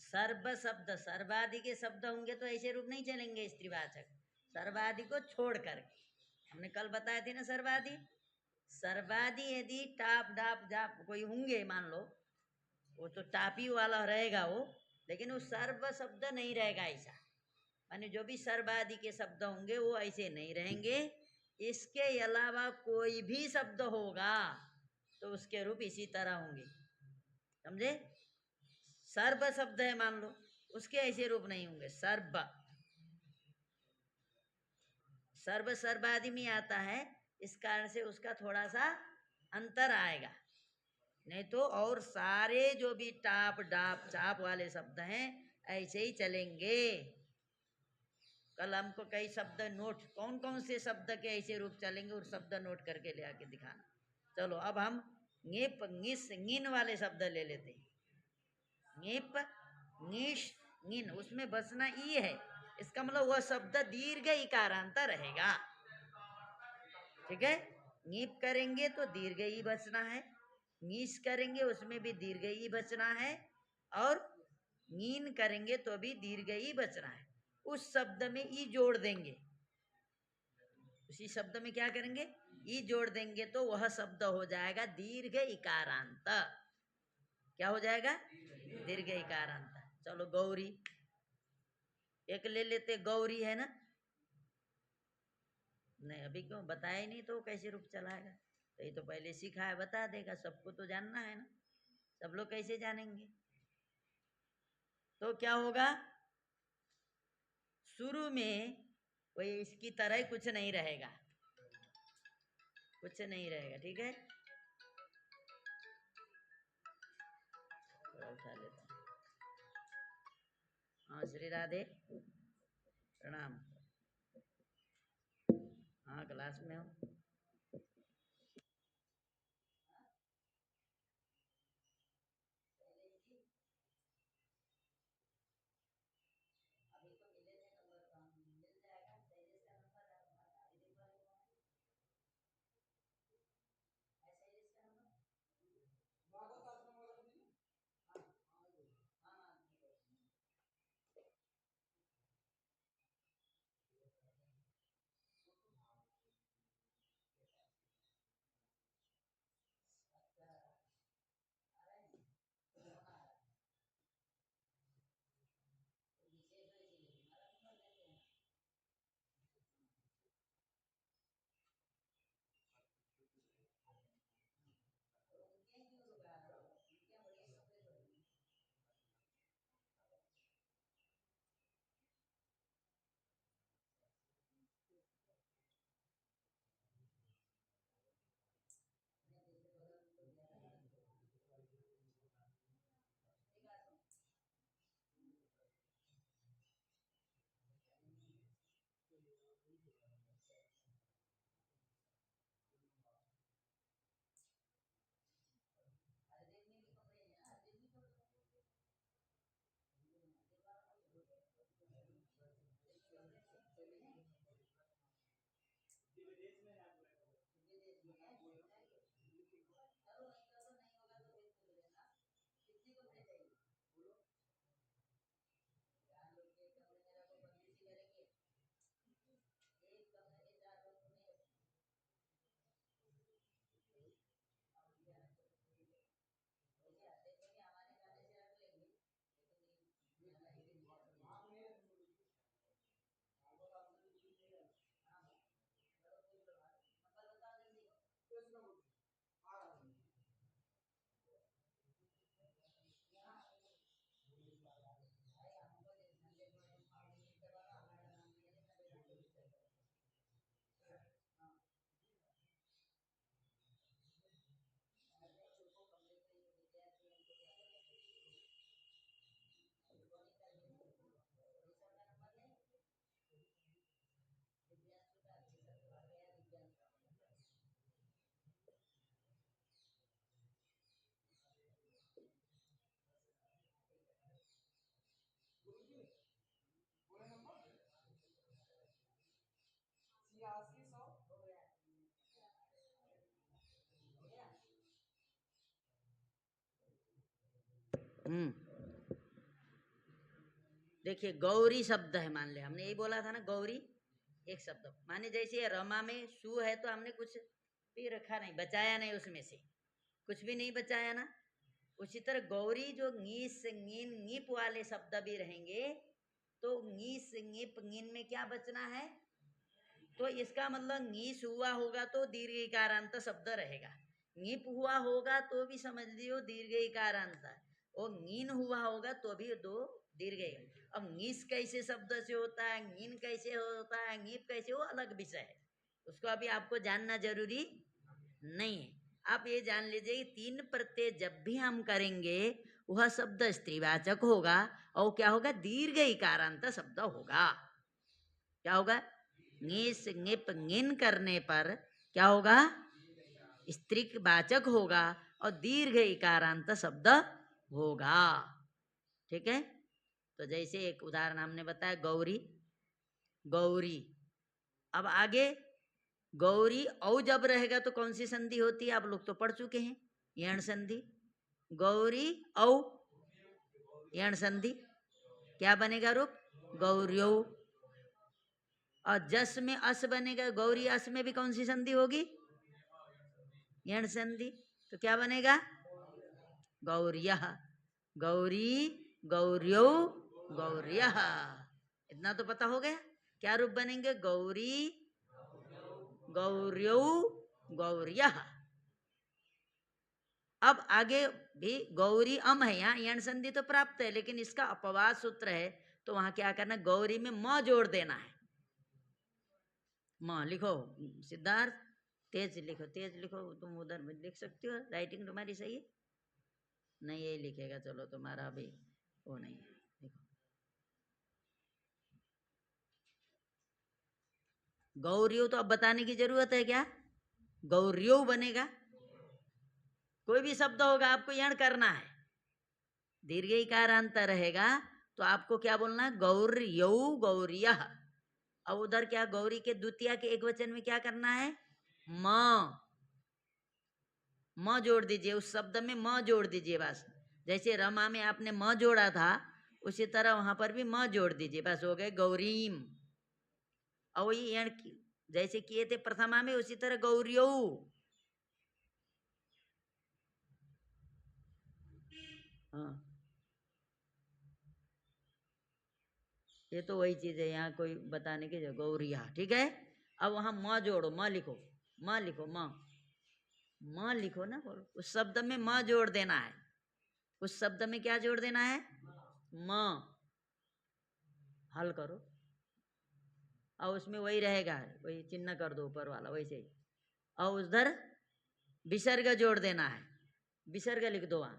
सर्व शब्द, सर्वादि के शब्द होंगे तो ऐसे रूप नहीं चलेंगे स्त्रीवाचक, सर्वादि को छोड़ करके। हमने कल बताए थे ना सर्वादि, सर्वादि यदि टाप डाप जाप कोई होंगे मान लो, वो तो टापी वाला रहेगा वो, लेकिन वो सर्व शब्द नहीं रहेगा ऐसा। माने जो भी सर्वादि के शब्द होंगे वो ऐसे नहीं रहेंगे। इसके अलावा कोई भी शब्द होगा तो उसके रूप इसी तरह होंगे, समझे? सर्व शब्द है मान लो, उसके ऐसे रूप नहीं होंगे। सर्व, सर्व सर्वादि में आता है, इस कारण से उसका थोड़ा सा अंतर आएगा, नहीं तो और सारे जो भी टाप डाप चाप वाले शब्द हैं ऐसे ही चलेंगे। कल हमको कई शब्द नोट, कौन कौन से शब्द के ऐसे रूप चलेंगे और शब्द नोट करके ले आके दिखाना। चलो अब हम ङिप ङिस ङिन वाले शब्द ले लेते हैं। ङिप ङिश ङिन, उसमें बसना ई है, इसका मतलब वह शब्द दीर्घ इकारांत रहेगा, ठीक है? ङिप करेंगे तो दीर्घ ही बचना है, ङीस करेंगे उसमें भी दीर्घ ही बचना है, और ङीन करेंगे तो भी दीर्घ ही बचना है। उस शब्द में ई जोड़ देंगे, उसी शब्द में क्या करेंगे, ई जोड़ देंगे तो वह शब्द हो जाएगा दीर्घ इकारांत। क्या हो जाएगा? दीर्घ इकारांत। चलो गौरी एक ले लेते, गौरी है ना? नहीं अभी क्यों बताया ही नहीं, तो कैसे रूप चलाएगा? तो ये तो पहले सीखा है, बता देगा, सबको तो जानना है ना, सब लोग कैसे जानेंगे? तो क्या होगा, शुरू में कोई इसकी तरह कुछ नहीं रहेगा, कुछ नहीं रहेगा, ठीक है? उठा लेता हूँ। हाँ श्री राधे, प्रणाम। हाँ क्लास में हूँ। देखिए गौरी शब्द है, मान ले हमने यही बोला था ना, गौरी एक शब्द माने जैसे रमा में सु है तो हमने कुछ भी रखा नहीं, बचाया नहीं, उसमें से कुछ भी नहीं बचाया ना। उसी तरह गौरी जो ङीस ङीन ङीप वाले शब्द भी रहेंगे तो ङीस ङीप ङीन में क्या बचना है, तो इसका मतलब ङीस हुआ होगा तो दीर्घ इकारांत शब्द रहेगा, ङीप हुआ होगा तो भी समझ लियो दीर्घ इकारांत, और ङीन हुआ होगा तो भी दो दीर्घ। अब ङीस कैसे शब्द से होता है, ङीन कैसे होता है, ङीप कैसे, वो अलग विषय है, उसको अभी आपको जानना जरूरी नहीं है। आप ये जान लीजिए कि तीन प्रत्यय जब भी हम करेंगे वह शब्द स्त्रीवाचक होगा और क्या होगा, दीर्घ इकारांत शब्द होगा। क्या होगा, ङीस ङिप ङिन करने पर क्या होगा, स्त्री वाचक होगा और दीर्घ इकारांत शब्द होगा। ठीक है, तो जैसे एक उदाहरण हमने बताया गौरी, गौरी। अब आगे गौरी औ जब रहेगा तो कौन सी संधि होती है, आप लोग तो पढ़ चुके हैं, यण संधि। गौरी औ यण संधि क्या बनेगा रूप, गौर्यौ। और जस में अस बनेगा, गौरी अस में भी कौन सी संधि होगी, यण संधि, तो क्या बनेगा, गौर्यः। गौरी गौर्यौ गौर्यः, इतना तो पता हो गया। क्या रूप बनेंगे, गौरी गौर्यौ गौर्यः। अब आगे भी गौरी अम है, यहाँ यण संधि तो प्राप्त है लेकिन इसका अपवाद सूत्र है, तो वहां क्या करना, गौरी में म जोड़ देना है। म लिखो सिद्धार्थ, तेज लिखो, तेज लिखो, तुम उधर में लिख सकती हो, राइटिंग तुम्हारी सही है। नहीं यही लिखेगा, चलो तुम्हारा अभी वो नहीं है, लिखो। गौरियो तो अब बताने की जरूरत है क्या, गौरियो बनेगा, कोई भी शब्द होगा आपको यण करना है, दीर्घ इकारांत रहेगा तो आपको क्या बोलना है, गौर्यौ गौर्यः। अब उधर क्या, गौरी के द्वितीय के एक वचन में क्या करना है, म जोड़ दीजिए, उस शब्द में म जोड़ दीजिए बस। जैसे रमा में आपने म जोड़ा था उसी तरह वहां पर भी म जोड़ दीजिए, बस हो गए गौरीम। और वही यण जैसे किए थे प्रथमा में उसी तरह गौरियौ। हाँ, ये तो वही चीज है, यहाँ कोई बताने की जगह, गौरिया। ठीक है, अब वहां म जोड़ो, म लिखो, म लिखो, म लिखो ना, बोलो उस शब्द में म जोड़ देना है, उस शब्द में क्या जोड़ देना है, म। हल करो, और उसमें वही रहेगा, वही चिन्ह कर दो ऊपर वाला वैसे ही, और उधर विसर्ग जोड़ देना है, विसर्ग लिख दो वहां,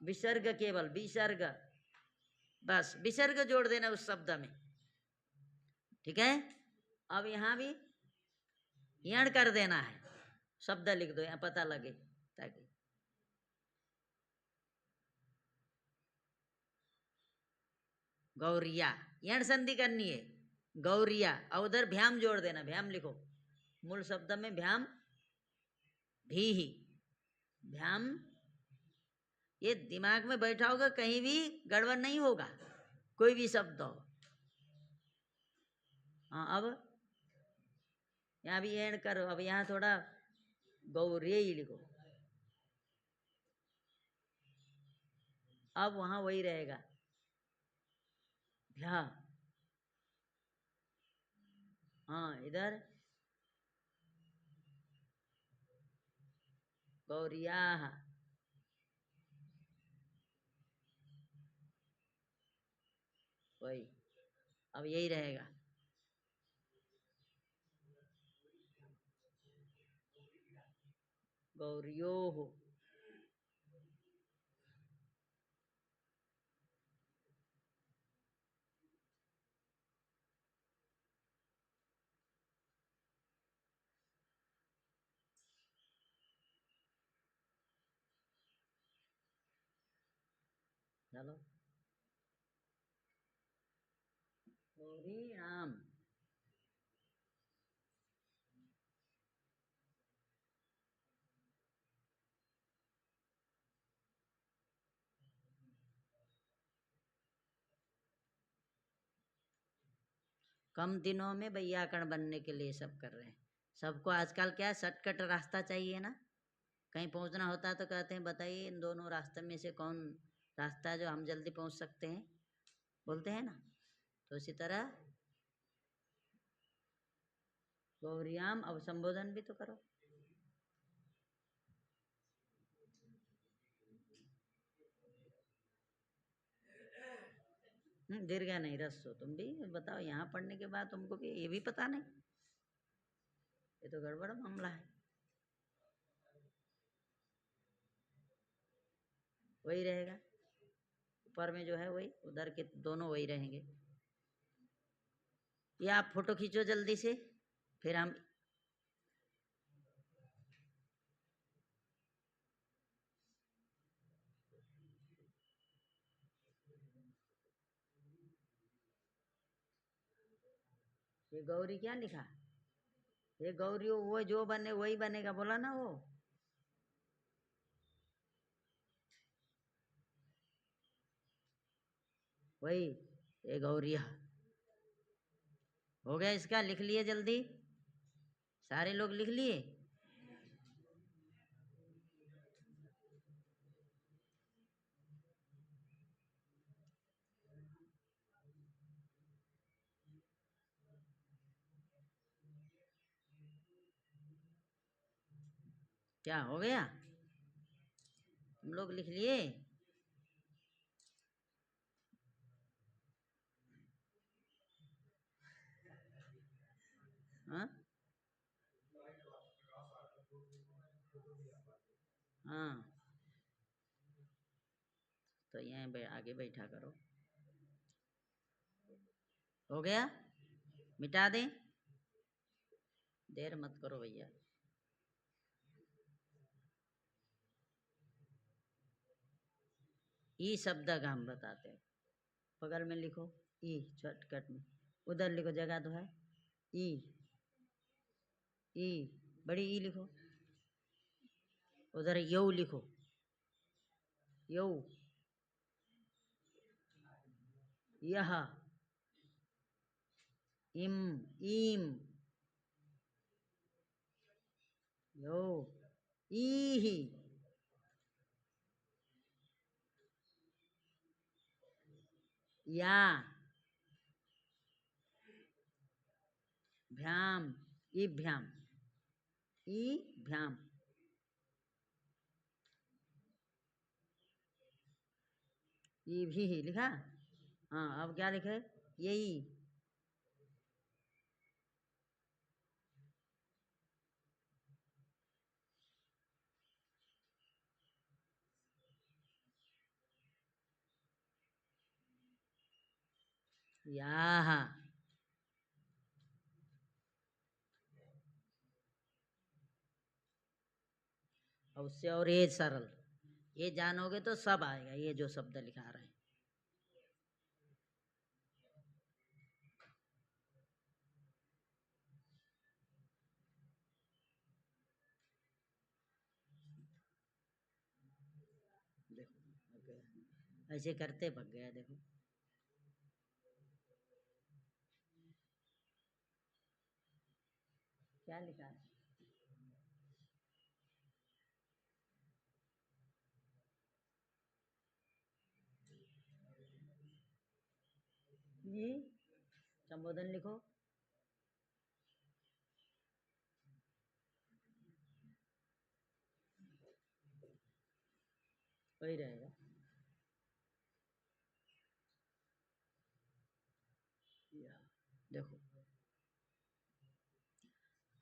विसर्ग, केवल विसर्ग, बस विसर्ग जोड़ देना उस शब्द में। ठीक है, अब यहां भी यण कर देना है, शब्द लिख दो यहां पता लगे, ताकि गौरिया, यण संधि करनी है, गौरिया, और उधर भ्याम जोड़ देना, भ्याम लिखो, मूल शब्द में भ्याम भी ही, भ्याम, ये दिमाग में बैठा होगा, कहीं भी गड़बड़ नहीं होगा, कोई भी शब्द हो। हाँ, अब यहाँ भी एड करो, अब यहाँ थोड़ा गौरी ही लिखो, अब वहां वही रहेगा, भ्या। हाँ, इधर गौरिया, वही, अब यही रहेगा। गौरियो हो, चलो, गौरी राम। कम दिनों में वैयाकरण बनने के लिए सब कर रहे हैं। सबको आजकल क्या शॉर्टकट रास्ता चाहिए ना, कहीं पहुंचना होता है तो कहते हैं बताइए इन दोनों रास्ते में से कौन रास्ता है जो हम जल्दी पहुंच सकते हैं, बोलते हैं ना। तो इसी तरह गौरियाम, अब संबोधन भी तो करो। दीर्घ नहीं रस्व, तुम भी बताओ, यहाँ पढ़ने के बाद तुमको भी ये भी पता नहीं, ये तो गड़बड़ मामला है। वही रहेगा, ऊपर में जो है वही, उधर के दोनों वही रहेंगे। ये आप फोटो खींचो जल्दी से, फिर हम ये गौरी क्या लिखा, ये गौरी वो जो बने वही बनेगा बोला ना वो। वही ये गौरिया हो गया। इसका लिख लिए जल्दी, सारे लोग लिख लिए। क्या हो गया, तुम लोग लिख लिए? हाँ हाँ, तो यहाँ आगे बैठा करो। हो गया, मिटा दें, देर मत करो भैया। ई शब्द का हम बताते हैं, बगल में लिखो ई, शॉर्टकट में उधर लिखो, जगह तो है। ई, ई बड़ी ई लिखो, उधर यऊ लिखो, यऊ, यह, इम, ईम, यो, ई, या, भ्याम, इभ्याम, ई भ्याम, ई भी लिखा। हाँ अब क्या लिखे, यही, याह। और उससे और ये सरल, ये जानोगे तो सब आएगा, ये जो शब्द लिखा रहे हैं। देखो पक गया, ऐसे करते पक गया। देखो क्या लिखा है, ये संबोधन लिखो। वही रहेगा। देखो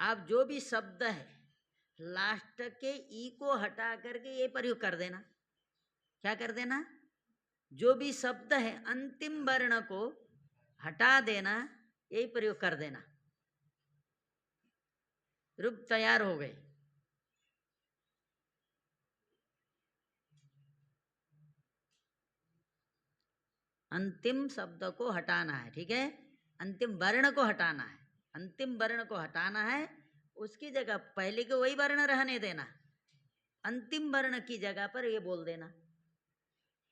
आप जो भी शब्द है लास्ट के ई को हटा करके ये प्रयोग कर देना। क्या कर देना, जो भी शब्द है अंतिम वर्ण को हटा देना, यही प्रयोग कर देना। रूप तैयार हो गए। अंतिम शब्द को हटाना है, ठीक है, अंतिम वर्ण को हटाना है, अंतिम वर्ण को हटाना है, उसकी जगह पहले के वही वर्ण रहने देना, अंतिम वर्ण की जगह पर ये बोल देना।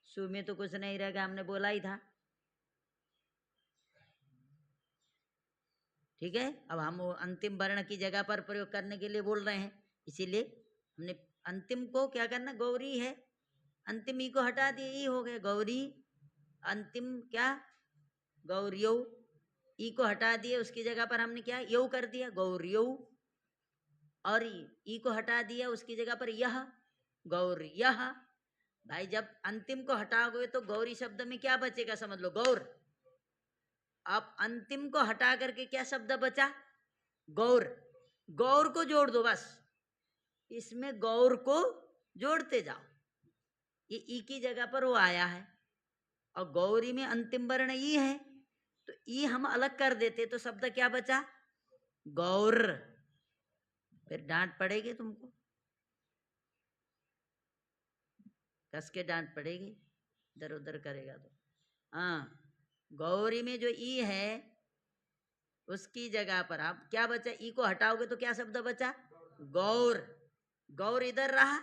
सु में तो कुछ नहीं रहेगा, हमने बोला ही था। ठीक है। अब हम वो अंतिम वर्ण की जगह पर प्रयोग करने के लिए बोल रहे हैं, इसीलिए हमने अंतिम को क्या करना, गौरी है, अंतिम ई को हटा दिए, ई हो गए गौरी। अंतिम क्या, गौरियौ, ई को हटा दिए, उसकी जगह पर हमने क्या यौ कर दिया, गौरियौ। और ई को हटा दिया, उसकी जगह पर यह, गौरियः। भाई जब अंतिम को हटाओगे तो गौरी शब्द में क्या बचेगा, समझ लो, गौर। अब अंतिम को हटा करके क्या शब्द बचा, गौर। गौर को जोड़ दो बस, इसमें गौर को जोड़ते जाओ, ये ई की जगह पर वो आया है, और गौरी में अंतिम वर्ण ई है, तो ई हम अलग कर देते तो शब्द क्या बचा, गौर। फिर डांट पड़ेगी तुमको, कस के डांट पड़ेगी, इधर उधर करेगा तो। हाँ, गौरी में जो ई है उसकी जगह पर आप क्या बचा, ई को हटाओगे तो क्या शब्द बचा, गौर। गौर इधर रहा,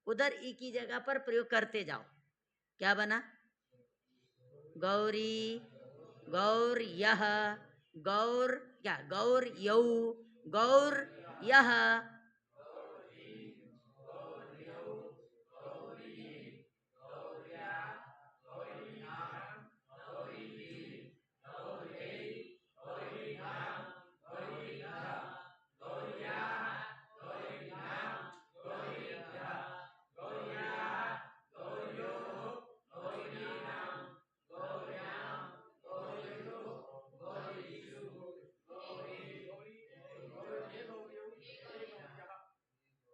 उधर ई की जगह पर प्रयोग करते जाओ, क्या बना, गौरी, गौर यह, गौर क्या, गौर यौ, गौर यह।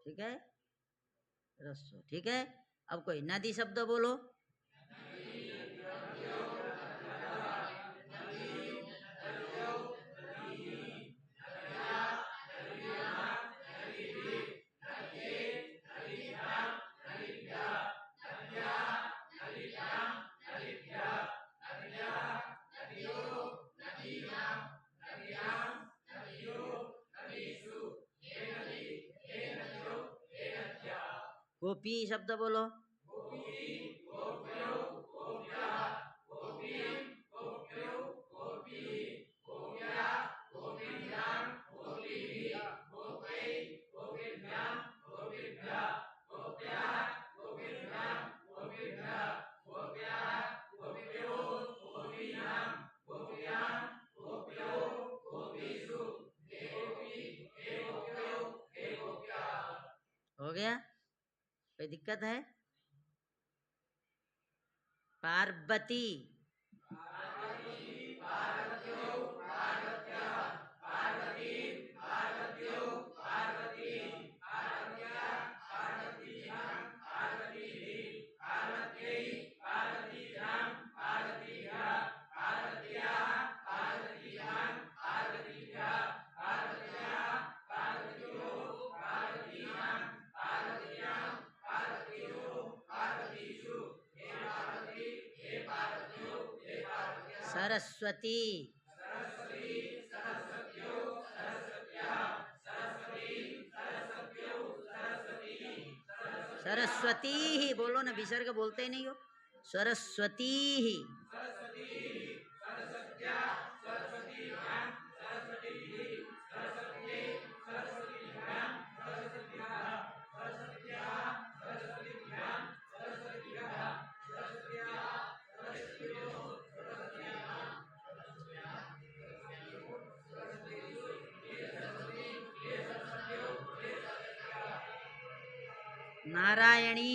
ठीक है, रस्सो, ठीक है। अब कोई नदी शब्द बोलो, गोपी शब्द बोलो, हो गया, कोई दिक्कत है, पार्वती, सरस्वती, सरस्वती ही बोलो ना, विसर्ग बोलते ही नहीं हो, सरस्वती ही। नारायणी,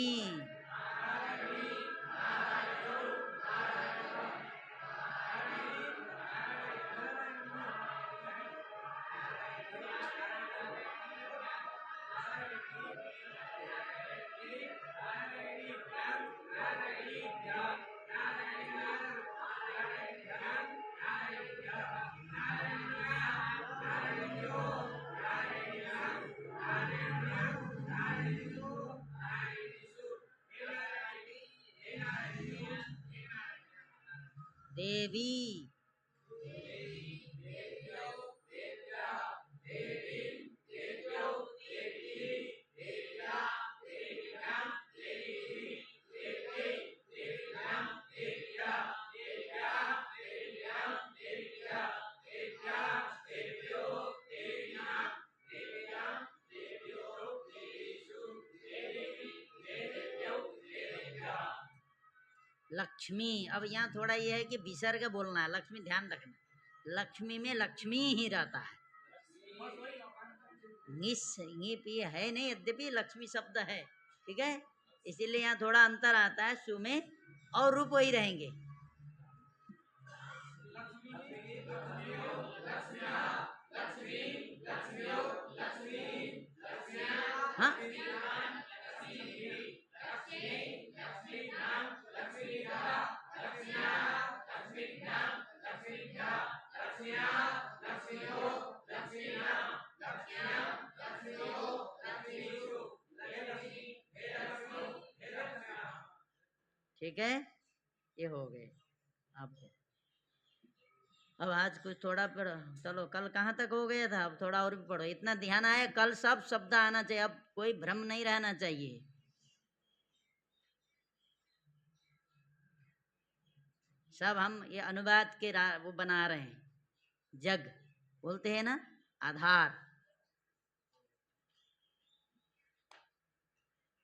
देवी, लक्ष्मी। अब यहाँ थोड़ा ये है कि विसर्ग बोलना है, लक्ष्मी ध्यान रखना, लक्ष्मी में लक्ष्मी ही रहता है, निस ये है नहीं, यद्यपि लक्ष्मी शब्द है, ठीक है, इसीलिए यहाँ थोड़ा अंतर आता है, सु में और रूप वही रहेंगे। हाँ ठीक है, ये हो गए आपको। अब आज कुछ थोड़ा पढ़ो, चलो कल कहाँ तक हो गया था, अब थोड़ा और भी पढ़ो, इतना ध्यान आया, कल सब शब्द आना चाहिए, अब कोई भ्रम नहीं रहना चाहिए। सब हम ये अनुवाद के वो बना रहे हैं, जग बोलते हैं ना, आधार।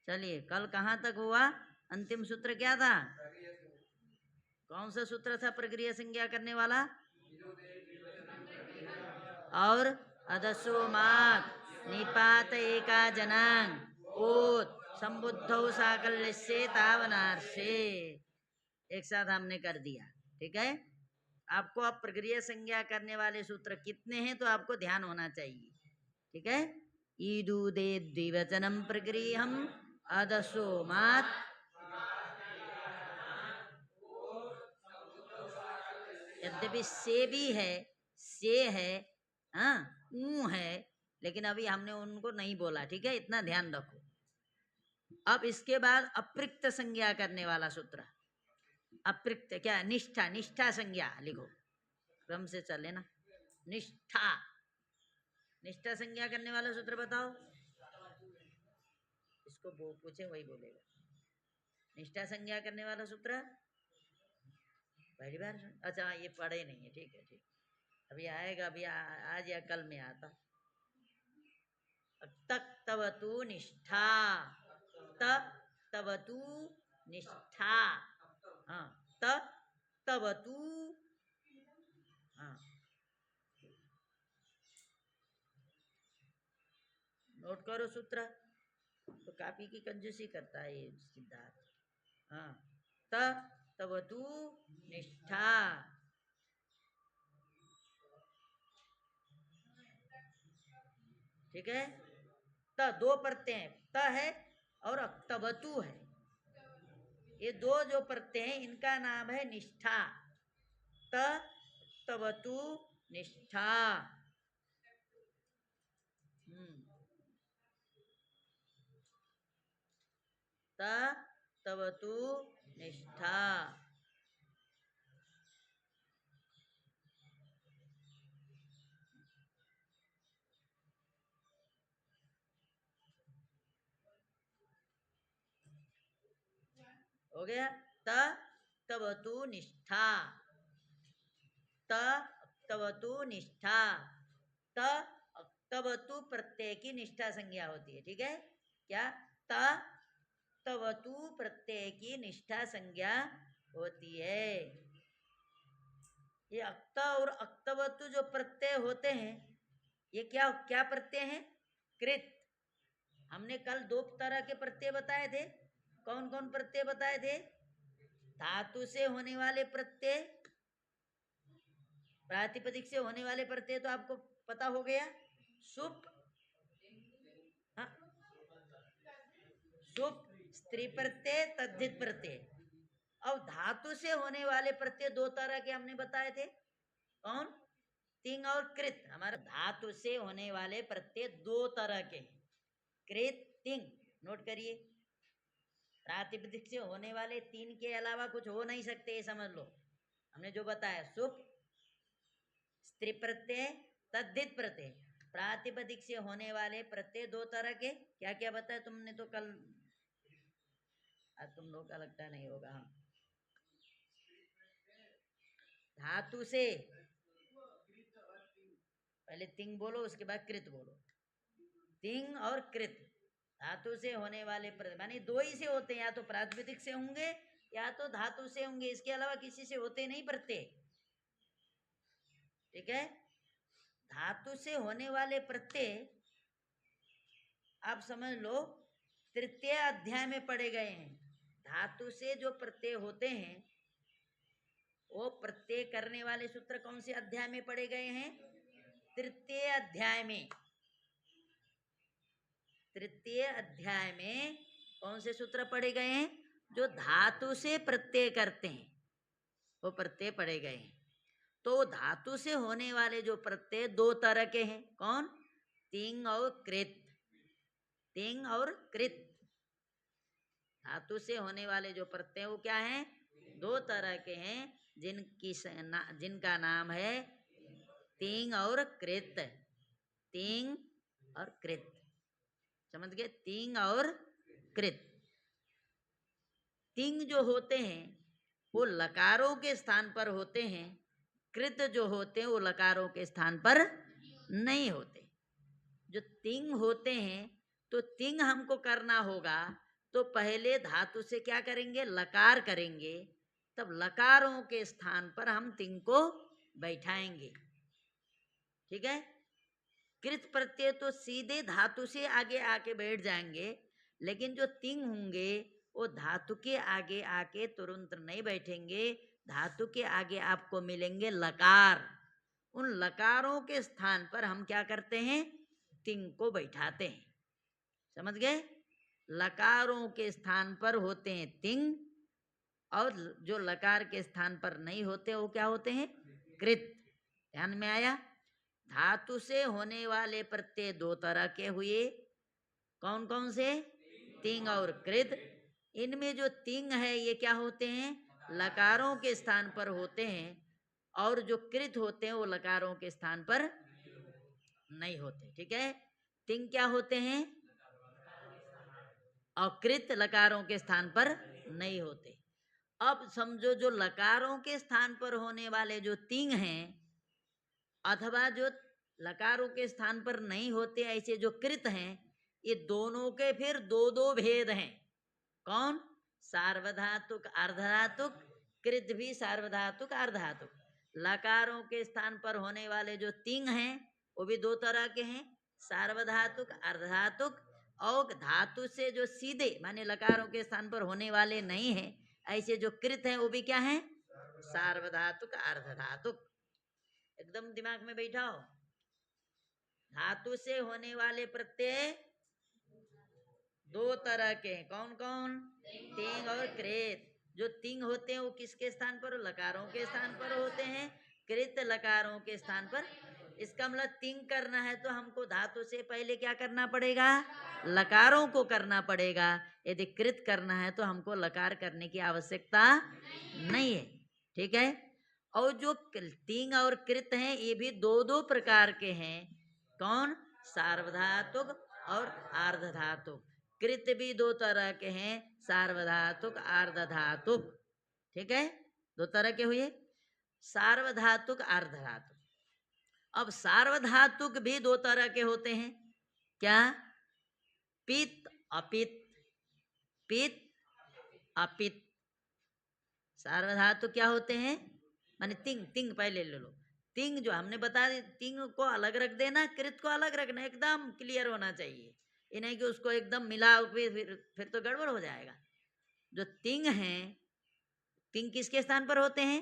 चलिए कल कहाँ तक हुआ, अंतिम सूत्र क्या था, कौन सा सूत्र था प्रक्रिया संज्ञा करने वाला, और अदसो मात निपात एका जनांग ओत संबुद्धौ साकल्य से तावनार्षे, एक साथ हमने कर दिया, ठीक है। आपको अब प्रक्रिया संज्ञा करने वाले सूत्र कितने हैं तो आपको ध्यान होना चाहिए, ठीक है। ईदु दे द्विवचनम प्रक्रियम अदसो मात, यद्यपि से भी है, से है, हाँ ऊ है, लेकिन अभी हमने उनको नहीं बोला, ठीक है, इतना ध्यान रखो। अब इसके बाद अप्रिक्त संज्ञा करने वाला सूत्र, अप्रिक्त क्या, निष्ठा, निष्ठा संज्ञा लिखो, क्रम से चले ना, निष्ठा, निष्ठा संज्ञा करने वाला सूत्र बताओ, इसको वो पूछे वही बोलेगा, निष्ठा संज्ञा करने वाला सूत्र पहली बार सुन, अच्छा ये पढ़े नहीं है, ठीक है, ठीक, अभी आएगा, अभी आज या कल में आता। तक तवतु निष्ठा, तक तवतु निष्ठा, हाँ तक तवतु, हाँ नोट करो सूत्र, तो कापी की कंजूसी करता है ये सिद्धार्थ, हाँ तक तवतु निष्ठा, ठीक है। त दो प्रत्यय हैं, त है और तवतु है, ये दो जो प्रत्यय हैं इनका नाम है निष्ठा, त तवतु निष्ठा। त तवतु निष्ठा, हो गया, त तवतु निष्ठा, त तवतु निष्ठा, त तवतु प्रत्यय की निष्ठा संज्ञा होती है, ठीक है, क्या, त तवतु प्रत्यय की निष्ठा संज्ञा होती है। ये अक्त और अक्तवतु जो प्रत्यय होते हैं, ये क्या क्या प्रत्यय हैं, कृत। हमने कल दो तरह के प्रत्यय बताए थे, कौन कौन प्रत्यय बताए थे, धातु से होने वाले प्रत्यय, प्रातिपदिक से होने वाले प्रत्यय तो आपको पता हो गया, सुप, हाँ सुप स्त्री प्रत्यय तद्धित प्रत्यय, अब धातु से होने वाले प्रत्यय दो तरह के हमने बताए थे, कौन, तिंग और कृत। हमारे धातु से होने वाले प्रत्यय दो तरह के, कृत तिंग, नोट करिए, प्रातिपदिक से होने वाले तीन के अलावा कुछ हो नहीं सकते, ये समझ लो, हमने जो बताया सुप स्त्री प्रत्यय तद्धित प्रत्यय, प्रातिपदिक से होने वाले प्रत्यय दो तरह के, क्या क्या बताया तुमने तो कल, तुम लोग का लगता नहीं होगा, हाँ धातु से, पहले तिंग बोलो उसके बाद कृत बोलो, तिंग और कृत, धातु से होने वाले माने दो ही से होते हैं, या तो प्रातिपदिक से होंगे या तो धातु से होंगे, इसके अलावा किसी से होते नहीं प्रत्यय। ठीक है, धातु से होने वाले प्रत्यय आप समझ लो तृतीय अध्याय में पढ़े गए हैं। धातु से जो प्रत्यय होते हैं वो प्रत्यय करने वाले सूत्र कौन से अध्याय में पढ़े गए हैं? तृतीय अध्याय में। तृतीय अध्याय में कौन से सूत्र पढ़े गए हैं? जो धातु से प्रत्यय करते हैं वो प्रत्यय पढ़े गए हैं। तो धातु से होने वाले जो प्रत्यय दो तरह के हैं। कौन? तिंग और कृत। तिंग और कृत। धातु से होने वाले जो प्रत्यय वो क्या हैं? दो तरह के हैं, जिनका नाम है तिंग और कृत। तिंग और कृत, समझ गए? तिंग और कृत। तिंग जो होते हैं वो लकारों के स्थान पर होते हैं, कृत जो होते हैं वो लकारों के स्थान पर नहीं होते। जो तिंग होते हैं तो तिंग हमको करना होगा तो पहले धातु से क्या करेंगे? लकार करेंगे, तब लकारों के स्थान पर हम तिंग को बैठाएंगे। ठीक है। कृत प्रत्यय तो सीधे धातु से आगे आके बैठ जाएंगे, लेकिन जो तिंग होंगे वो धातु के आगे आके तुरंत नहीं बैठेंगे। धातु के आगे आपको मिलेंगे लकार। उन लकारों के स्थान पर हम क्या करते हैं? तिंग को बैठाते हैं। समझ गए? लकारों के स्थान पर होते हैं तिंग, और जो लकार के स्थान पर नहीं होते वो क्या होते हैं? कृत। ध्यान में आया? धातु से होने वाले प्रत्यय दो तरह के हुए। कौन कौन से? तिंग और कृत। इनमें जो तिंग है ये क्या होते हैं? लकारों के स्थान पर होते हैं, और जो कृत होते हैं वो लकारों के स्थान पर नहीं होते। ठीक है। तिंग क्या होते हैं? और कृत लकारों के स्थान पर नहीं होते। अब समझो जो लकारों के स्थान पर होने वाले जो तिंग हैं, अथवा जो लकारों के स्थान पर नहीं होते ऐसे जो कृत हैं, ये दोनों के फिर दो दो भेद हैं। कौन? सार्वधातुक अर्धधातुक। कृत भी सार्वधातुक अर्धधातुक। लकारों के स्थान पर होने वाले जो तिंग हैं वो भी दो तरह के हैं, सार्वधातुक अर्धधातुक। और धातु से जो सीधे माने लकारों के स्थान पर होने वाले नहीं है ऐसे जो कृत हैं वो भी क्या हैं? सार्वधातुक अर्धधातुक। एकदम दिमाग में बैठाओ। धातु से होने वाले प्रत्यय दो तरह के हैं। कौन कौन? तिंग और कृत। जो तिंग होते हैं वो किसके स्थान पर? लकारों के स्थान पर होते हैं। कृत लकारों के स्थान पर। इसका मतलब तिंग करना है तो हमको धातु से पहले क्या करना पड़ेगा? लकारों को करना पड़ेगा। यदि कृत करना है तो हमको लकार करने की आवश्यकता नहीं है। ठीक है। और जो तिंग और कृत हैं ये भी दो दो प्रकार के हैं। कौन? सार्वधातुक और आर्धधातुक। कृत भी दो तरह के हैं, सार्वधातुक आर्धधातुक। ठीक है। दो तरह के हुए, सार्वधातुक आर्धधातुक। अब सार्वधातुक भी दो तरह के होते हैं। क्या? पित्त अपित्त। पित्त अपित्त। सार्वधातुक क्या होते हैं? माने तिंग। तिंग पहले ले लो। तिंग जो हमने बता दी, तिंग को अलग रख देना, कृत को अलग रखना, एकदम क्लियर होना चाहिए। ये नहीं कि उसको एकदम मिला फिर तो गड़बड़ हो जाएगा। जो तिंग हैं, तिंग किसके स्थान पर होते हैं?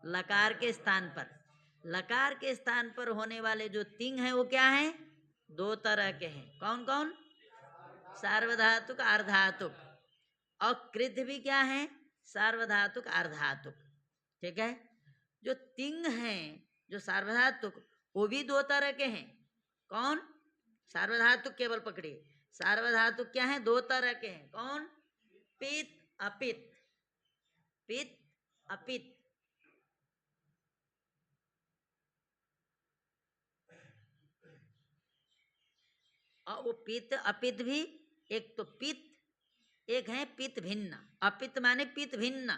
लकार के स्थान पर। लकार के स्थान पर होने वाले जो तिंग हैं वो क्या हैं? दो तरह के हैं। कौन कौन? सार्वधातुक अर्धातुक। और कृत भी क्या है? सार्वधातुक अर्धातुक। ठीक है। जो तिंग हैं जो सार्वधातुक वो भी दो तरह के हैं। कौन? सार्वधातुक केवल पकड़िए। सार्वधातुक क्या है? दो तरह के हैं। कौन? पित्त अपित्त। पित्त अपित्त। और वो पित्त अपित्त भी, एक तो पित्त, एक है पित्त भिन्न। अपित्त माने पित्त भिन्न।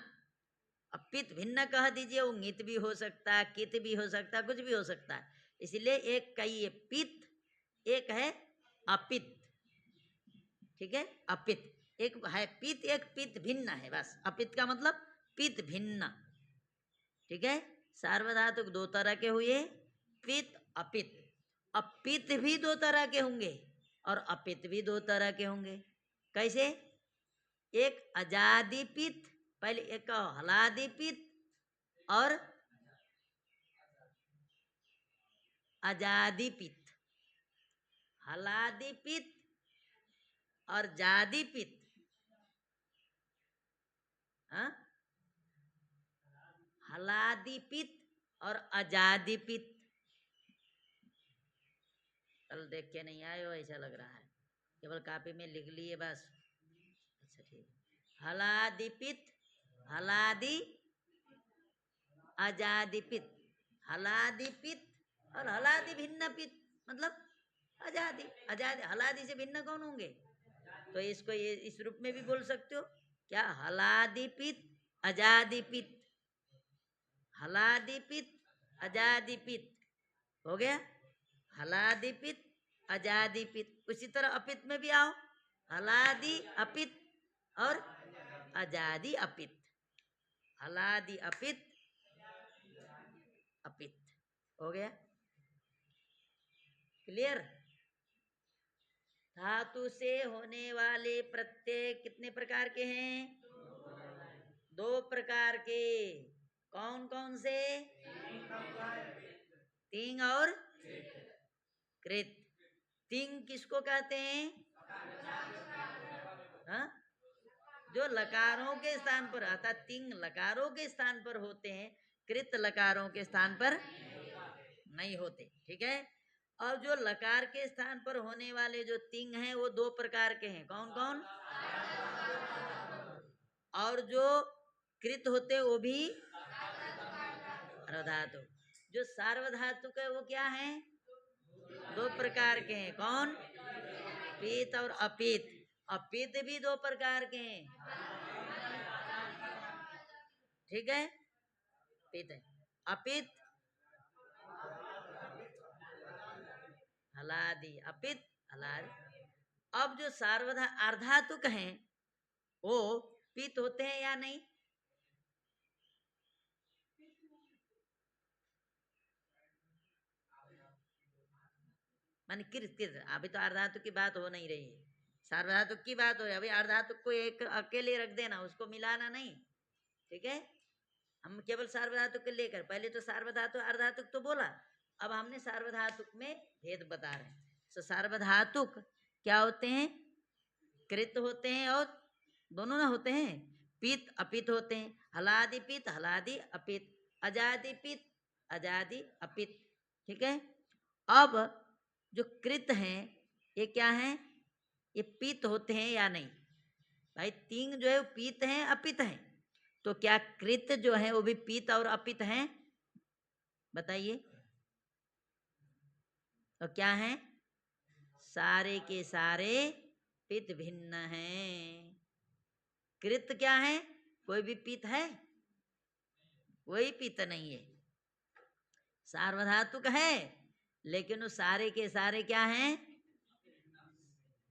अब पित्त भिन्न कह दीजिए, वो ङित भी हो सकता है, कित भी हो सकता है, कुछ भी हो सकता है। इसलिए एक कहिए पित्त, एक है अपित्त। ठीक है। अपित्त एक है पित्त, एक पित्त भिन्न है, बस। अपित्त का मतलब पित्त भिन्न, ठीक है। सार्वधातुक दो तरह के हुए, पित्त अपित्त। अब पित्त भी दो तरह के होंगे और अपित्त भी दो तरह के होंगे। कैसे? एक अजादि पित्त, पहले एक हलादि पित्त और अजादि पित्त। हलादि पित्त और जादि पित्त, हाँ? हलादि पित्त और अजादि पित्त। कल देख के नहीं आए हो ऐसा लग रहा है, केवल कॉपी में लिख लिए बस। अच्छा ठीक। हलादि पित्त, हलादि अजादि पित्त, हलादि पित्त और हलादि भिन्न पित्त, मतलब अजादि। अजादि हलादि से भिन्न कौन होंगे? तो इसको ये इस रूप में भी बोल सकते हो क्या? हलादि पित्त अजादि पित्त, हलादि पित्त अजादि पित्त, हो गया हलादि पित्त अजादि पित्त। उसी तरह अपित्त में भी आओ, हलादि अपित्त और अजादि अपित्त, हलादि अपित्त अपित्त, हो गया क्लियर। धातु से होने वाले प्रत्यय कितने प्रकार के हैं? दो प्रकार के। कौन कौन से? तिंग और कृत। तिंग किसको कहते हैं? हाँ? जो लकारों के स्थान पर, अर्थात तिंग लकारों के स्थान पर होते हैं, कृत लकारों के स्थान पर नहीं होते, ठीक है। और जो लकार के स्थान पर होने वाले जो तिंग हैं वो दो प्रकार के हैं। कौन कौन? और जो कृत होते हैं वो भी अर्धातु। जो सार्वधातुक है वो क्या है? दो प्रकार के हैं। कौन? पीत और अपीत। अपीत भी दो प्रकार के हैं, ठीक है। पीत है, अपित हलादि, अपित हलादि। अब जो सार्वधा अर्धातुक हैं वो पित होते हैं या नहीं? मान कृत कृत, अभी तो अर्धातुक की बात हो नहीं रही है, सार्वधातुक की बात हो रही है। अभी अर्धातुक को एक अकेले रख देना, उसको मिलाना नहीं, ठीक है। हम केवल सार्वधातुक को लेकर, पहले तो सार्वधातुक अर्धातुक तो बोला, अब हमने सार्वधातुक में भेद बता रहे हैं। तो सार्वधातुक क्या होते हैं? कृत होते हैं और दोनों ना होते हैं, पित अपित होते हैं। हलादि पित हलादि अपित, अजादि पित अजादि अपित, ठीक है। अब जो कृत हैं ये क्या हैं? ये पित होते हैं या नहीं? भाई तिंग जो है वो पित हैं अपित हैं, तो क्या कृत जो है वो भी पित और अपित हैं? बताइए। तो क्या है? सारे के सारे पित भिन्न हैं। कृत क्या है? कोई भी पित है? कोई पित नहीं है। सार्वधातुक है लेकिन वो सारे के सारे क्या हैं?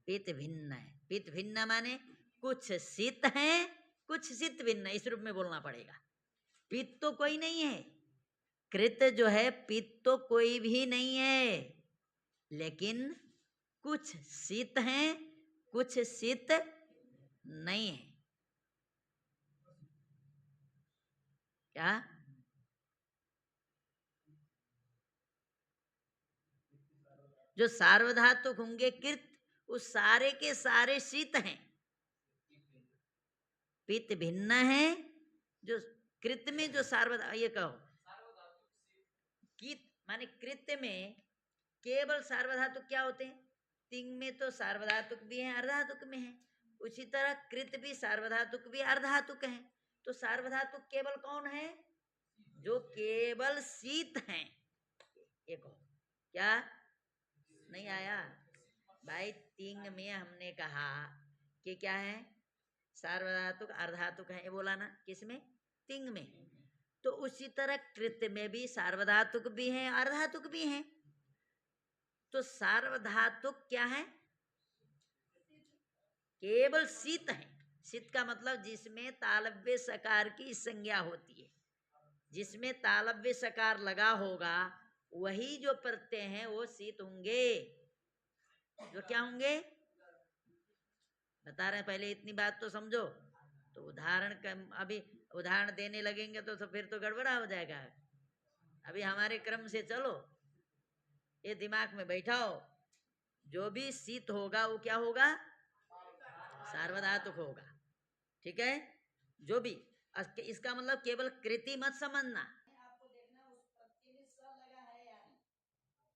पित भिन्न है। पित भिन्न माने कुछ शीत हैं कुछ शीत भिन्न, इस रूप में बोलना पड़ेगा। पित तो कोई नहीं है, कृत जो है पित तो कोई भी नहीं है, लेकिन कुछ शीत हैं कुछ शीत नहीं है। क्या? जो सार्वधातुक होंगे कृत, उस सारे के सारे शीत हैं, पित भिन्न है। जो कृत में जो सार्वधा, ये कहो कित माने कृत्य में केवल सार्वधातुक क्या होते हैं? तिंग में तो सार्वधातुक भी है अर्धातुक में है, उसी तरह कृत भी सार्वधातुक भी अर्धातुक है। तो सार्वधातुक केवल कौन है? जो केवल शीत हैं। ये कहो क्या? नहीं आया भाई। तिंग में हमने कहा कि क्या है? सार्वधातुक अर्धातुक है, ये बोला ना किसमें? तिंग में। तो उसी तरह कृत में भी सार्वधातुक भी है अर्धातुक भी है। तो सार्वधातुक क्या है? केवल शीत है। शीत का मतलब जिसमें तालव्य सकार की संज्ञा होती है, जिसमें तालव्य सकार लगा होगा वही जो प्रत्यय हैं वो शीत होंगे। जो क्या होंगे बता रहे हैं, पहले इतनी बात तो समझो। तो उदाहरण अभी उदाहरण देने लगेंगे तो फिर तो गड़बड़ा हो जाएगा। अभी हमारे क्रम से चलो, ये दिमाग में बैठाओ, जो भी शीत होगा वो क्या होगा, सार्वधातुक होगा। ठीक है, जो भी, इसका मतलब केवल कृति मत समझना, आपको देखना उस प्रत्यय में स लगा है या नहीं।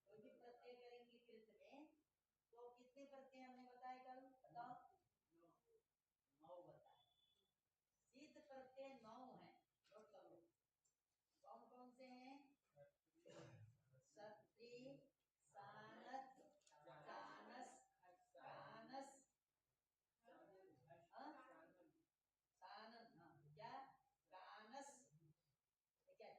कोई भी प्रत्यय करेंगे कृत में तो कितने प्रत्यय हमने बताए कल, बताओ, 9 बताए। शीत प्रत्यय 9 है, नोट कर लो। कौन कौन से हैं, सत्री, सानस, कानस, कानस, सानन, क्या, कानस, क्या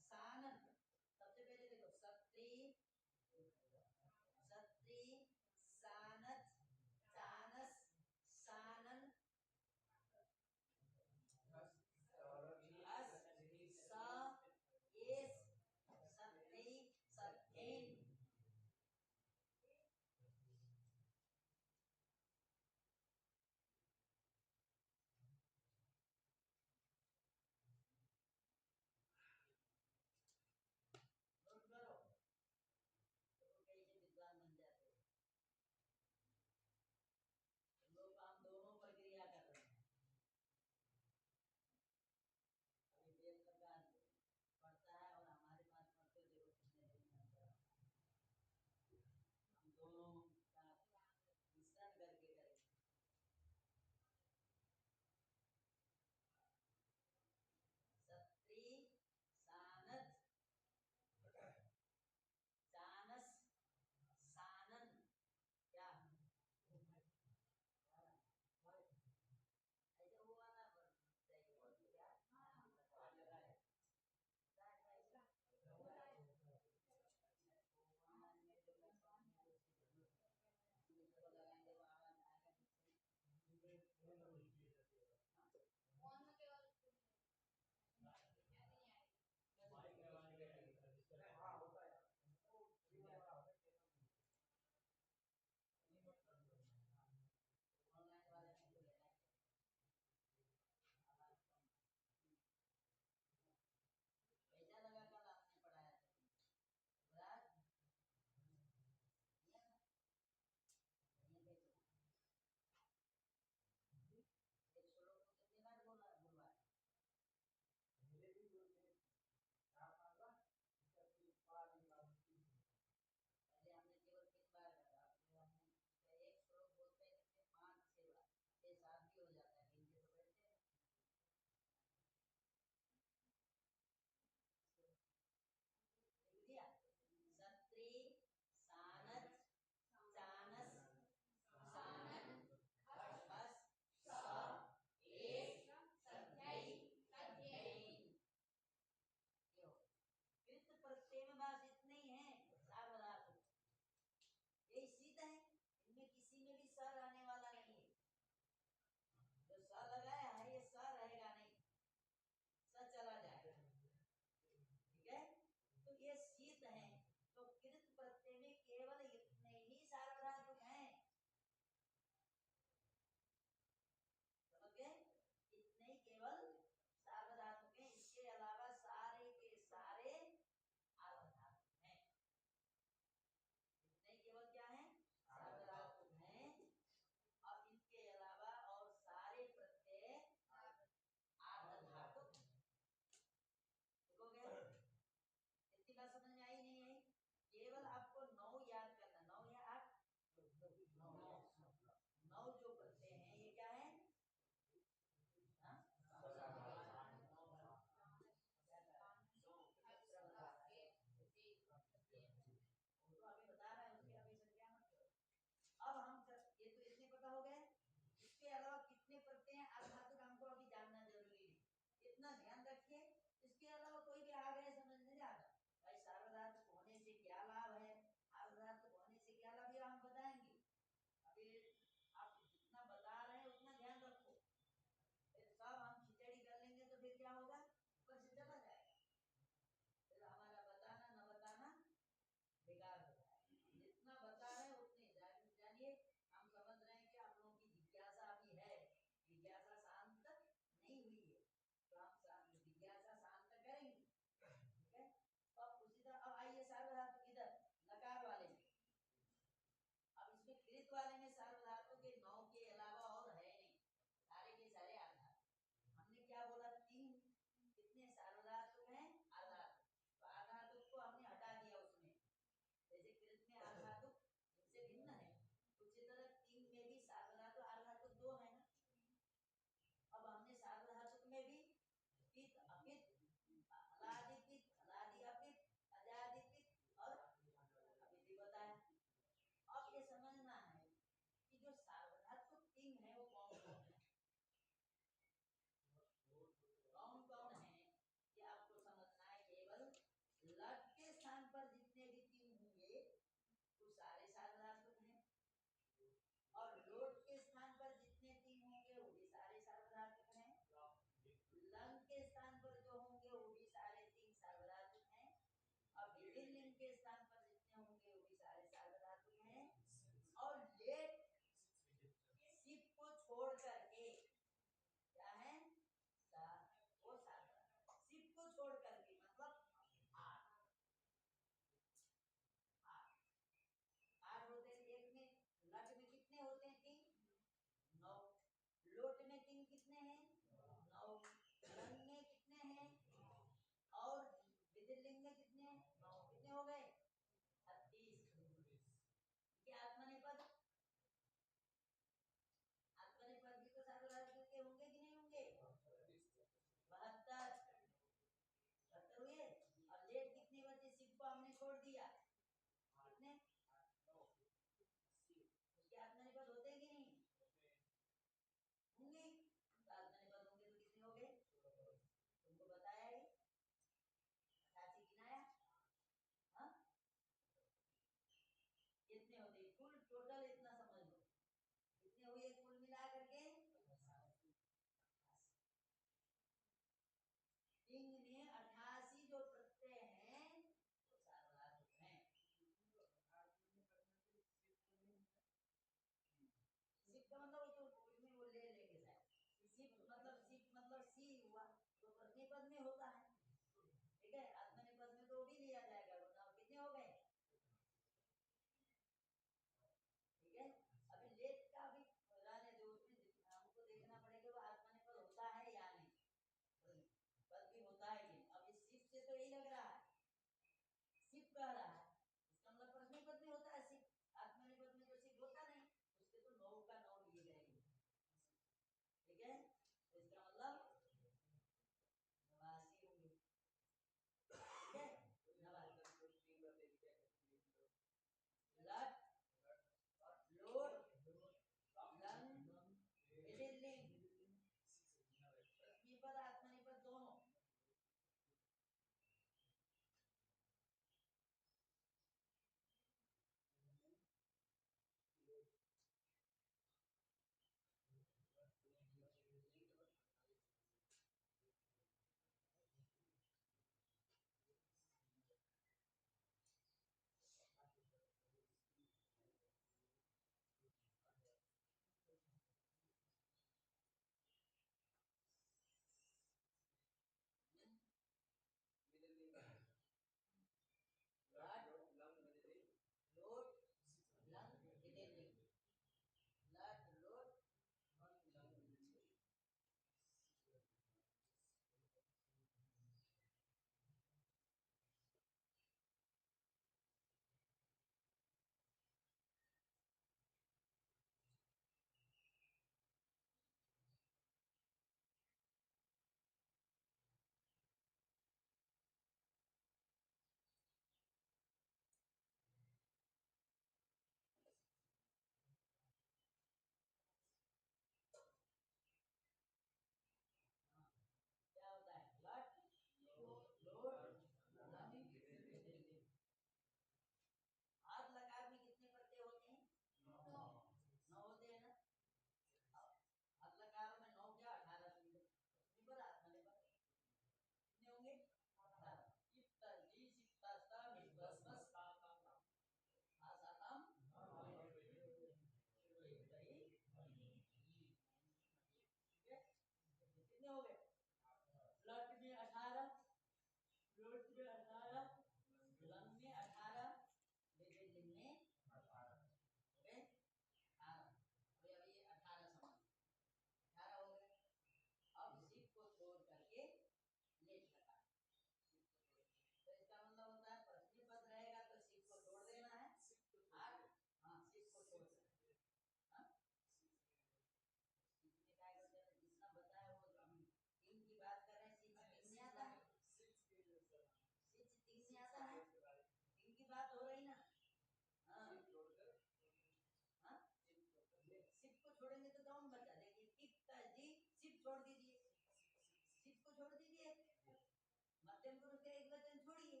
सत्यम पुरुष का एक वचन छोड़िए,